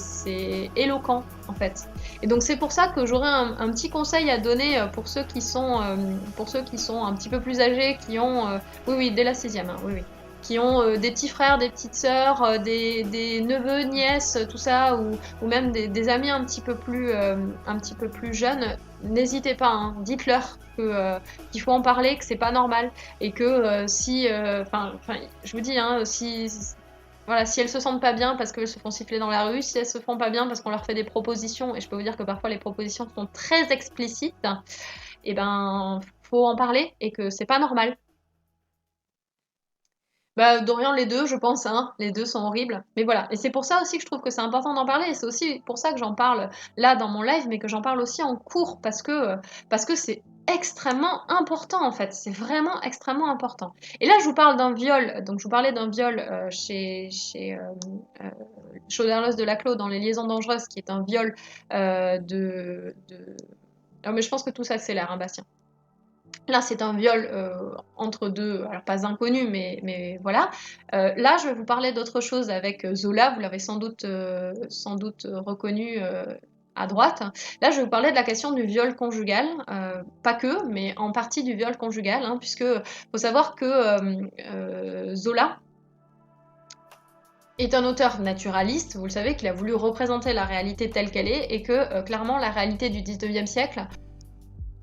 éloquent en fait. Et donc c'est pour ça que j'aurais un petit conseil à donner pour ceux qui sont un petit peu plus âgés, qui ont, oui oui, dès la sixième, hein, oui oui, qui ont des petits frères, des petites sœurs, des neveux, nièces, tout ça, ou même des amis un petit peu plus jeunes. N'hésitez pas, hein, dites-leur qu'il faut en parler, que c'est pas normal et que si, je vous dis, hein, voilà, si elles se sentent pas bien parce qu'elles se font siffler dans la rue, si elles se font pas bien parce qu'on leur fait des propositions, et je peux vous dire que parfois les propositions sont très explicites, et ben faut en parler et que c'est pas normal. Bah, Dorian, les deux, je pense, hein. Les deux sont horribles. Mais voilà. Et c'est pour ça aussi que je trouve que c'est important d'en parler. Et c'est aussi pour ça que j'en parle là dans mon live, mais que j'en parle aussi en cours parce que c'est extrêmement important en fait. C'est vraiment extrêmement important. Et là, je vous parle d'un viol. Donc, je vous parlais d'un viol chez euh, Choderlos de Laclos dans Les Liaisons dangereuses, qui est un viol de... Ah, mais je pense que tout s'accélère, hein, Bastien. Là, c'est un viol entre deux, alors pas inconnus, mais voilà. Là, je vais vous parler d'autre chose avec Zola, vous l'avez sans doute reconnu à droite. Là, je vais vous parler de la question du viol conjugal, pas que, mais en partie du viol conjugal, hein, puisque faut savoir que Zola est un auteur naturaliste, vous le savez, qu'il a voulu représenter la réalité telle qu'elle est, et que clairement, la réalité du 19e siècle,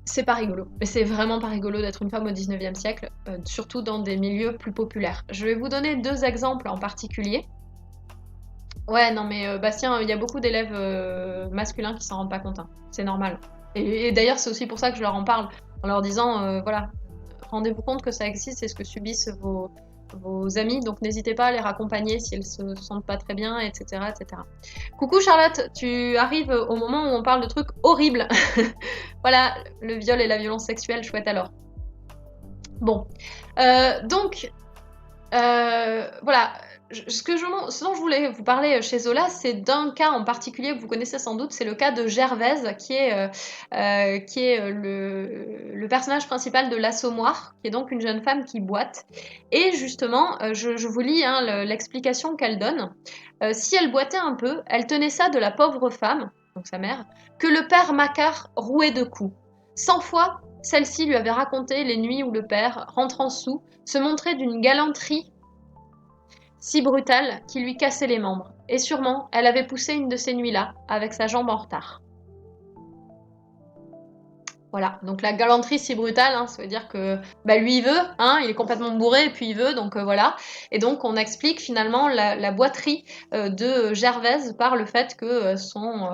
c'est pas rigolo. Mais c'est vraiment pas rigolo d'être une femme au 19e siècle, surtout dans des milieux plus populaires. Je vais vous donner deux exemples en particulier. Ouais, non, mais Bastien, il y a beaucoup d'élèves masculins qui s'en rendent pas compte, hein. C'est normal. Et d'ailleurs, c'est aussi pour ça que je leur en parle, en leur disant, voilà, rendez-vous compte que ça existe et ce que subissent vos amis, donc n'hésitez pas à les raccompagner si elles se sentent pas très bien, etc., etc. Coucou Charlotte, tu arrives au moment où on parle de trucs horribles. Voilà, le viol et la violence sexuelle, chouette alors. Bon, donc, voilà, ce dont je voulais vous parler chez Zola, c'est d'un cas en particulier que vous connaissez sans doute, c'est le cas de Gervaise, qui est le personnage principal de L'Assommoir, qui est donc une jeune femme qui boite. Et justement, je vous lis hein, l'explication qu'elle donne. Si elle boitait un peu, elle tenait ça de la pauvre femme, donc sa mère, que le père Macquart rouait de coups. 100 fois, celle-ci lui avait raconté les nuits où le père, rentrant sous, se montrait d'une galanterie si brutale qu'il lui cassait les membres. Et sûrement, elle avait poussé une de ces nuits-là, avec sa jambe en retard. Voilà, donc la galanterie si brutale, hein, ça veut dire que bah, lui il veut, hein, il est complètement bourré et puis il veut, donc voilà. Et donc on explique finalement la boiterie de Gervaise par le fait que son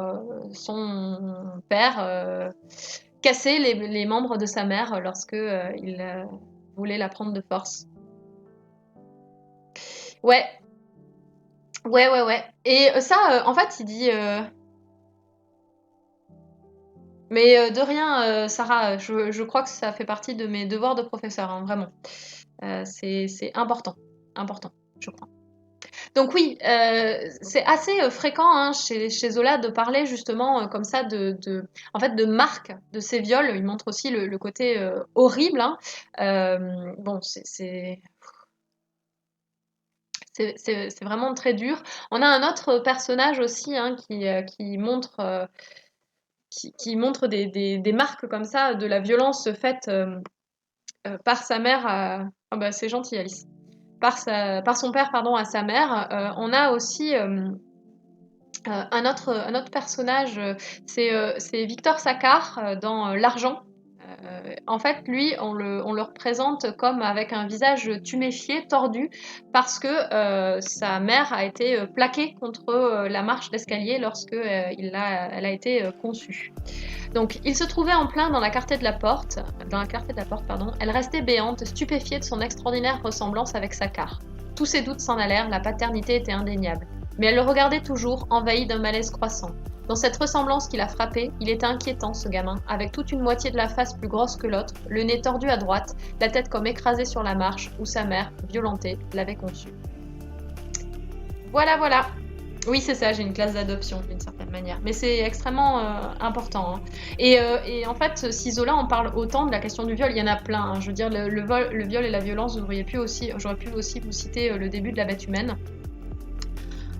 père cassait les membres de sa mère lorsque il voulait la prendre de force. Ouais, ouais, ouais, ouais. Et ça, en fait, il dit... mais de rien, Sarah, je crois que ça fait partie de mes devoirs de professeur, hein, vraiment. C'est important, important, je crois. Donc oui, c'est assez fréquent hein, chez Zola de parler justement comme ça en fait, de marques de ces viols. Il montre aussi le côté horrible, hein. Bon, c'est vraiment très dur. On a un autre personnage aussi hein, qui montre qui montre des marques comme ça de la violence faite par sa mère à... Oh bah, c'est gentil, Alice. Par son père, pardon, à sa mère. On a aussi un autre personnage, c'est Victor Saccard dans L'Argent. En fait, lui, on le représente comme avec un visage tuméfié, tordu, parce que sa mère a été plaquée contre la marche d'escalier lorsque elle a été conçue. Donc, il se trouvait en plein dans la clarté de la porte, pardon. Elle restait béante, stupéfiée de son extraordinaire ressemblance avec Saccard. Tous ses doutes s'en allèrent, la paternité était indéniable. Mais elle le regardait toujours, envahie d'un malaise croissant. Dans cette ressemblance qui l'a frappée, il était inquiétant, ce gamin, avec toute une moitié de la face plus grosse que l'autre, le nez tordu à droite, la tête comme écrasée sur la marche, où sa mère, violentée, l'avait conçu. Voilà, voilà. Oui, c'est ça, j'ai une classe d'adoption d'une certaine manière. Mais c'est extrêmement important. Hein. Et en fait, si Zola en parle autant de la question du viol, il y en a plein. Hein. Je veux dire, le viol et la violence, j'aurais pu aussi vous citer le début de la bête humaine.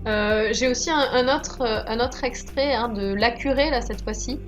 J'ai aussi un autre extrait hein, de La Curée, là, cette fois-ci.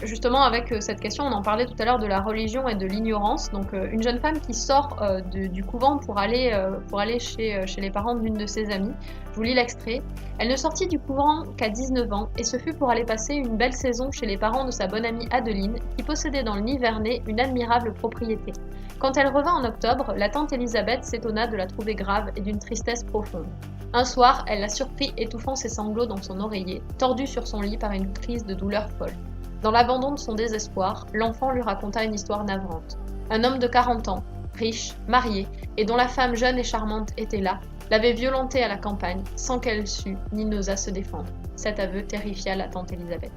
Justement, avec cette question, on en parlait tout à l'heure de la religion et de l'ignorance. Donc, une jeune femme qui sort du couvent pour aller chez les parents d'une de ses amies. Je vous lis l'extrait. Elle ne sortit du couvent qu'à 19 ans, et ce fut pour aller passer une belle saison chez les parents de sa bonne amie Adeline, qui possédait dans le Nivernais une admirable propriété. Quand elle revint en octobre, la tante Élisabeth s'étonna de la trouver grave et d'une tristesse profonde. Un soir, elle l'a surpris étouffant ses sanglots dans son oreiller, tordu sur son lit par une crise de douleur folle. Dans l'abandon de son désespoir, l'enfant lui raconta une histoire navrante. Un homme de 40 ans, riche, marié, et dont la femme jeune et charmante était là, l'avait violentée à la campagne, sans qu'elle sût ni n'osât se défendre. Cet aveu terrifia la tante Élisabeth.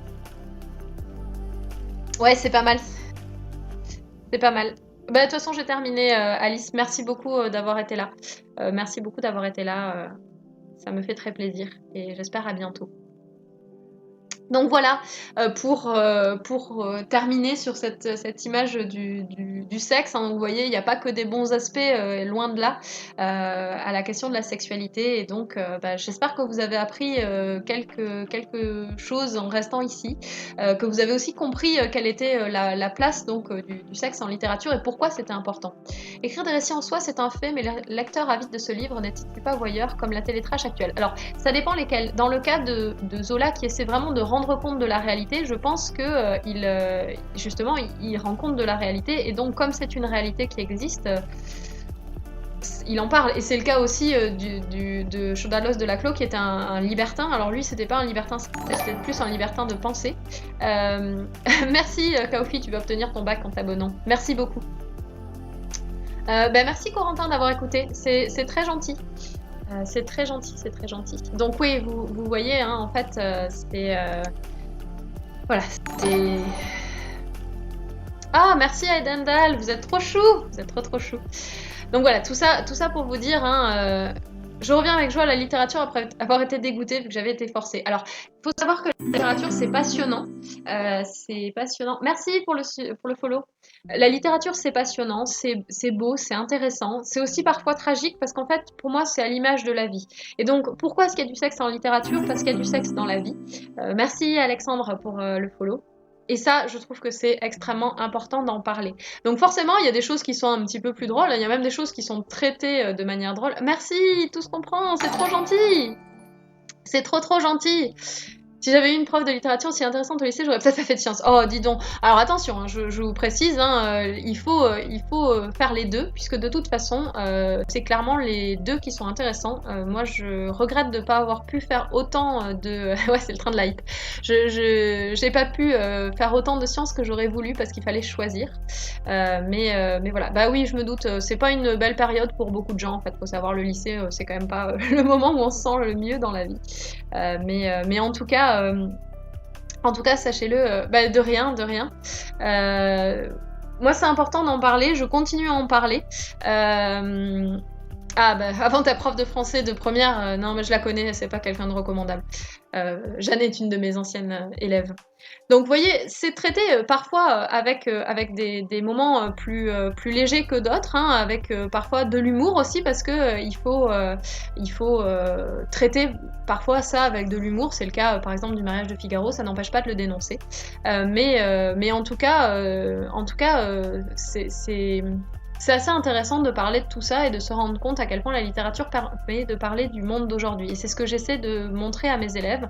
Ouais, c'est pas mal. C'est pas mal. Bah, de toute façon, j'ai terminé, Alice. Merci beaucoup d'avoir été là. Merci beaucoup d'avoir été là. Ça me fait très plaisir et j'espère à bientôt. Donc voilà, pour terminer sur cette image du sexe, hein, vous voyez, il n'y a pas que des bons aspects, loin de là, à la question de la sexualité. Et donc, j'espère que vous avez appris quelque chose en restant ici, que vous avez aussi compris quelle était la place donc, du sexe en littérature et pourquoi c'était important. Écrire des récits en soi, c'est un fait, mais le lecteur avide de ce livre n'est-il pas voyeur comme la télétrash actuelle? Alors, ça dépend lesquels. Dans le cas de Zola, qui essaie vraiment de rendre compte de la réalité, je pense que justement, il rend compte de la réalité, et donc comme c'est une réalité qui existe, il en parle. Et c'est le cas aussi de Chodalos de Laclos, qui est un libertin. Alors lui, c'était pas un libertin, c'était plus un libertin de pensée. Merci Kaofi, tu vas obtenir ton bac en t'abonnant. Merci beaucoup. Merci Corentin d'avoir écouté, c'est très gentil. C'est très gentil, c'est très gentil. Donc oui, vous voyez, hein, en fait, c'est... voilà, c'était... Ah, merci à Edendal, vous êtes trop chou. Vous êtes trop chou. Donc voilà, tout ça pour vous dire, hein, je reviens avec joie à la littérature après avoir été dégoûtée vu que j'avais été forcée. Alors, il faut savoir que la littérature, c'est passionnant. C'est passionnant. Merci pour le follow. La littérature, c'est passionnant, c'est beau, c'est intéressant. C'est aussi parfois tragique parce qu'en fait, pour moi, c'est à l'image de la vie. Et donc, pourquoi est-ce qu'il y a du sexe en littérature? Parce qu'il y a du sexe dans la vie. Merci Alexandre pour le follow. Et ça, je trouve que c'est extrêmement important d'en parler. Donc forcément, il y a des choses qui sont un petit peu plus drôles. Il y a même des choses qui sont traitées de manière drôle. Merci, tout se comprend, c'est trop gentil. C'est trop gentil. Si j'avais eu une prof de littérature aussi intéressante au lycée, j'aurais peut-être pas fait de sciences. Oh, dis donc. Alors attention, hein, je vous précise, hein, il faut faire les deux, puisque de toute façon, c'est clairement les deux qui sont intéressants. Moi, je regrette de ne pas avoir pu faire autant de... ouais, c'est le train de la hype. J'ai pas pu faire autant de sciences que j'aurais voulu, parce qu'il fallait choisir. Mais voilà. Bah oui, je me doute, c'est pas une belle période pour beaucoup de gens, en fait. Faut savoir, le lycée, c'est quand même pas le moment où on se sent le mieux dans la vie. Mais en tout cas, sachez-le, de rien. Moi, c'est important d'en parler, je continue à en parler. Ah bah, avant ta prof de français de première, non mais je la connais, c'est pas quelqu'un de recommandable. Jeanne est une de mes anciennes élèves. Donc vous voyez, c'est traité parfois avec des moments plus légers que d'autres, hein, avec parfois de l'humour aussi, parce que il faut traiter parfois ça avec de l'humour. C'est le cas par exemple du mariage de Figaro, ça n'empêche pas de le dénoncer. Mais en tout cas, c'est assez intéressant de parler de tout ça et de se rendre compte à quel point la littérature permet de parler du monde d'aujourd'hui. Et c'est ce que j'essaie de montrer à mes élèves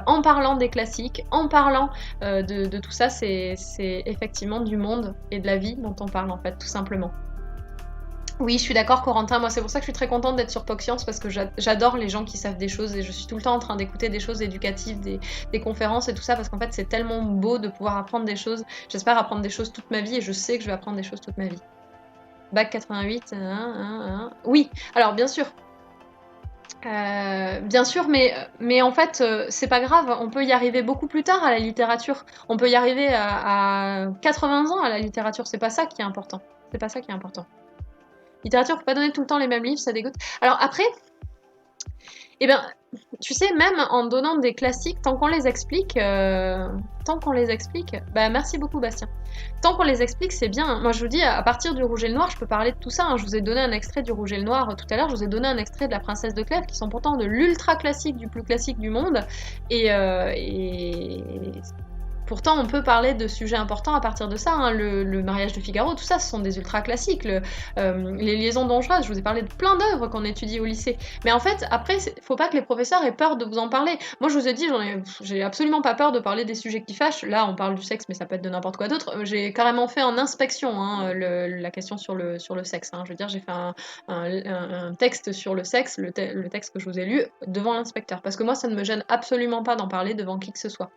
en parlant des classiques, en parlant de tout ça. C'est effectivement du monde et de la vie dont on parle en fait, tout simplement. Oui, je suis d'accord, Corentin. Moi, c'est pour ça que je suis très contente d'être sur POC Science parce que j'adore les gens qui savent des choses et je suis tout le temps en train d'écouter des choses éducatives, des conférences et tout ça parce qu'en fait, c'est tellement beau de pouvoir apprendre des choses. J'espère apprendre des choses toute ma vie et je sais que je vais apprendre des choses toute ma vie. Bac 88, oui, alors bien sûr, mais en fait, c'est pas grave, on peut y arriver beaucoup plus tard à la littérature. On peut y arriver à 80 ans à la littérature, c'est pas ça qui est important. C'est pas ça qui est important. Littérature, faut pas donner tout le temps les mêmes livres, ça dégoûte. Alors après, eh bien, tu sais, même en donnant des classiques, tant qu'on les explique, bah merci beaucoup Bastien. Tant qu'on les explique, c'est bien. Moi, je vous dis, à partir du Rouge et le Noir, je peux parler de tout ça, hein. Je vous ai donné un extrait du Rouge et le Noir tout à l'heure, je vous ai donné un extrait de La Princesse de Clèves, qui sont pourtant de l'ultra classique, du plus classique du monde. Et pourtant, on peut parler de sujets importants à partir de ça, hein. Le mariage de Figaro, tout ça, ce sont des ultra classiques. Les liaisons dangereuses, je vous ai parlé de plein d'œuvres qu'on étudie au lycée. Mais en fait, après, faut pas que les professeurs aient peur de vous en parler. Moi, je vous ai dit, j'ai absolument pas peur de parler des sujets qui fâchent. Là, on parle du sexe, mais ça peut être de n'importe quoi d'autre. J'ai carrément fait en inspection, hein, la question sur le sexe, hein. Je veux dire, j'ai fait un texte sur le sexe, le texte que je vous ai lu, devant l'inspecteur. Parce que moi, ça ne me gêne absolument pas d'en parler devant qui que ce soit.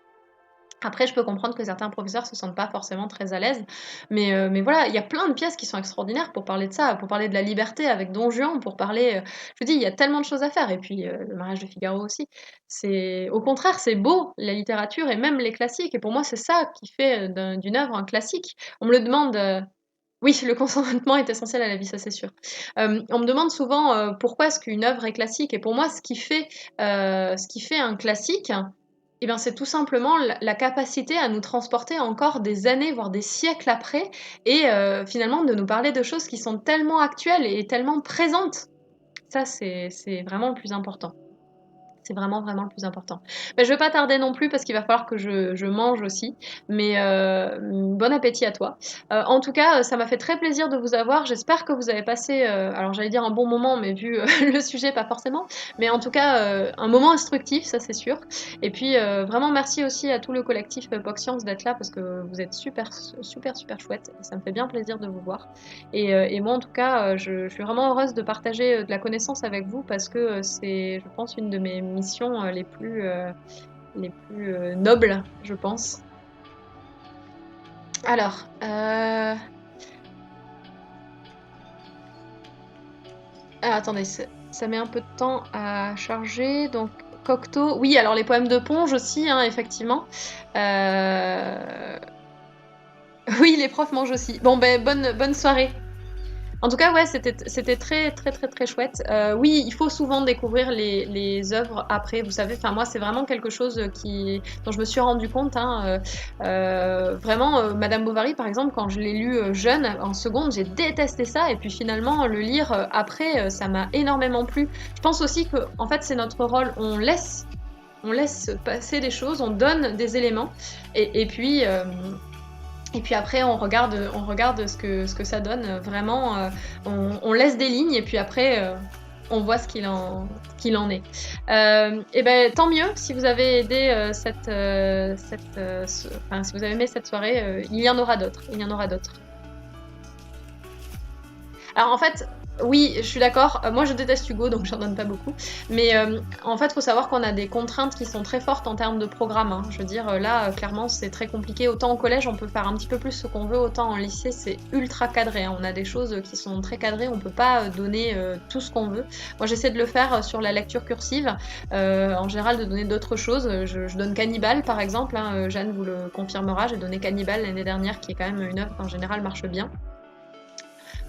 Après, je peux comprendre que certains professeurs se sentent pas forcément très à l'aise, mais voilà, il y a plein de pièces qui sont extraordinaires pour parler de ça, pour parler de la liberté avec Don Juan, pour parler, je vous dis, il y a tellement de choses à faire et puis, le mariage de Figaro aussi. Au contraire, c'est beau, la littérature et même les classiques et pour moi, c'est ça qui fait, d'une œuvre un classique. On me le demande, oui, le consentement est essentiel à la vie, ça c'est sûr. On me demande souvent, pourquoi est-ce qu'une œuvre est classique et pour moi, ce qui fait un classique, eh bien, c'est tout simplement la capacité à nous transporter encore des années, voire des siècles après, et finalement de nous parler de choses qui sont tellement actuelles et tellement présentes. Ça, c'est vraiment le plus important. C'est vraiment, vraiment le plus important. Mais je vais pas tarder non plus parce qu'il va falloir que je mange aussi. Mais bon appétit à toi. En tout cas, ça m'a fait très plaisir de vous avoir. J'espère que vous avez passé, alors j'allais dire un bon moment, mais vu le sujet, pas forcément. Mais en tout cas, un moment instructif, ça c'est sûr. Et puis vraiment merci aussi à tout le collectif POC Science d'être là parce que vous êtes super, super, super chouette. Et ça me fait bien plaisir de vous voir. Et moi, en tout cas, je suis vraiment heureuse de partager de la connaissance avec vous parce que c'est, je pense, une de mes missions les plus nobles, je pense. Alors, attendez, ça met un peu de temps à charger, donc Cocteau. Oui, alors les poèmes de Ponge aussi, hein, effectivement. Oui, les profs mangent aussi. Bon, ben, bonne soirée. En tout cas, ouais, c'était très, très, très, très chouette. Oui, il faut souvent découvrir les œuvres après. Vous savez, enfin, moi, c'est vraiment quelque chose dont je me suis rendu compte, hein. Vraiment, Madame Bovary, par exemple, quand je l'ai lu jeune, en seconde, j'ai détesté ça. Et puis finalement, le lire après, ça m'a énormément plu. Je pense aussi que, en fait, c'est notre rôle. On laisse passer des choses, on donne des éléments. Et puis. Et puis après, on regarde ce que ça donne. Vraiment, on laisse des lignes et puis après, on voit ce qu'il en est. Et ben tant mieux si vous avez aidé si vous avez aimé cette soirée. Il y en aura d'autres. Il y en aura d'autres. Alors en fait, oui, je suis d'accord. Moi, je déteste Hugo, donc j'en donne pas beaucoup. Mais en fait, il faut savoir qu'on a des contraintes qui sont très fortes en termes de programme, hein. Je veux dire, là, clairement, c'est très compliqué. Autant au collège, on peut faire un petit peu plus ce qu'on veut, autant en lycée, c'est ultra cadré, hein. On a des choses qui sont très cadrées, on peut pas donner tout ce qu'on veut. Moi, j'essaie de le faire sur la lecture cursive. En général, de donner d'autres choses. Je donne Cannibal, par exemple, hein. Jeanne vous le confirmera. J'ai donné Cannibal l'année dernière, qui est quand même une œuvre qui en général marche bien.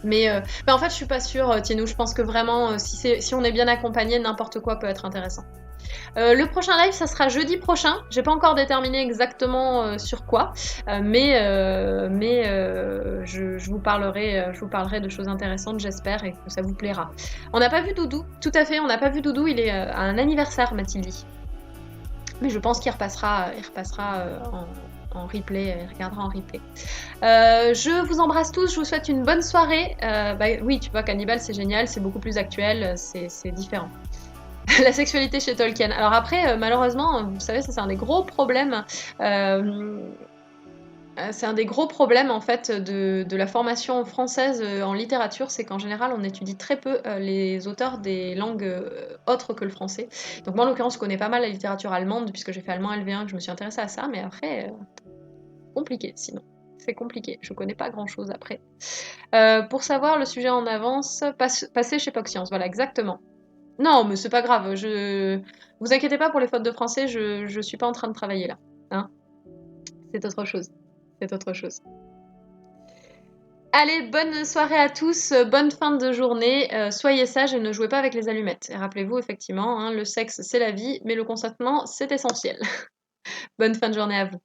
Mais en fait, je suis pas sûre, Tienou. Je pense que vraiment, si on est bien accompagné, n'importe quoi peut être intéressant. Le prochain live, ça sera jeudi prochain. J'ai pas encore déterminé exactement sur quoi, je vous parlerai de choses intéressantes, j'espère, et que ça vous plaira. On n'a pas vu Doudou, tout à fait, on n'a pas vu Doudou. Il est à un anniversaire, m'a-t-il dit. Mais je pense qu'il repassera en replay, il regardera en replay. Je vous embrasse tous, je vous souhaite une bonne soirée. Bah, oui, tu vois, Cannibal, c'est génial, c'est beaucoup plus actuel, c'est différent. La sexualité chez Tolkien. Alors après, malheureusement, vous savez, ça c'est un des gros problèmes. euh, c'est un des gros problèmes en fait de la formation française en littérature, c'est qu'en général on étudie très peu les auteurs des langues autres que le français. Donc moi en l'occurrence je connais pas mal la littérature allemande puisque j'ai fait allemand LV1 que je me suis intéressée à ça, mais après compliqué sinon. C'est compliqué, je connais pas grand chose après. Pour savoir le sujet en avance, passez chez POC Science, voilà exactement. Non, mais c'est pas grave. Vous inquiétez pas pour les fautes de français, je suis pas en train de travailler là. Hein, c'est autre chose. C'est autre chose. Allez, bonne soirée à tous, bonne fin de journée. Soyez sages et ne jouez pas avec les allumettes. Et rappelez-vous effectivement, hein, le sexe c'est la vie, mais le consentement c'est essentiel. Bonne fin de journée à vous.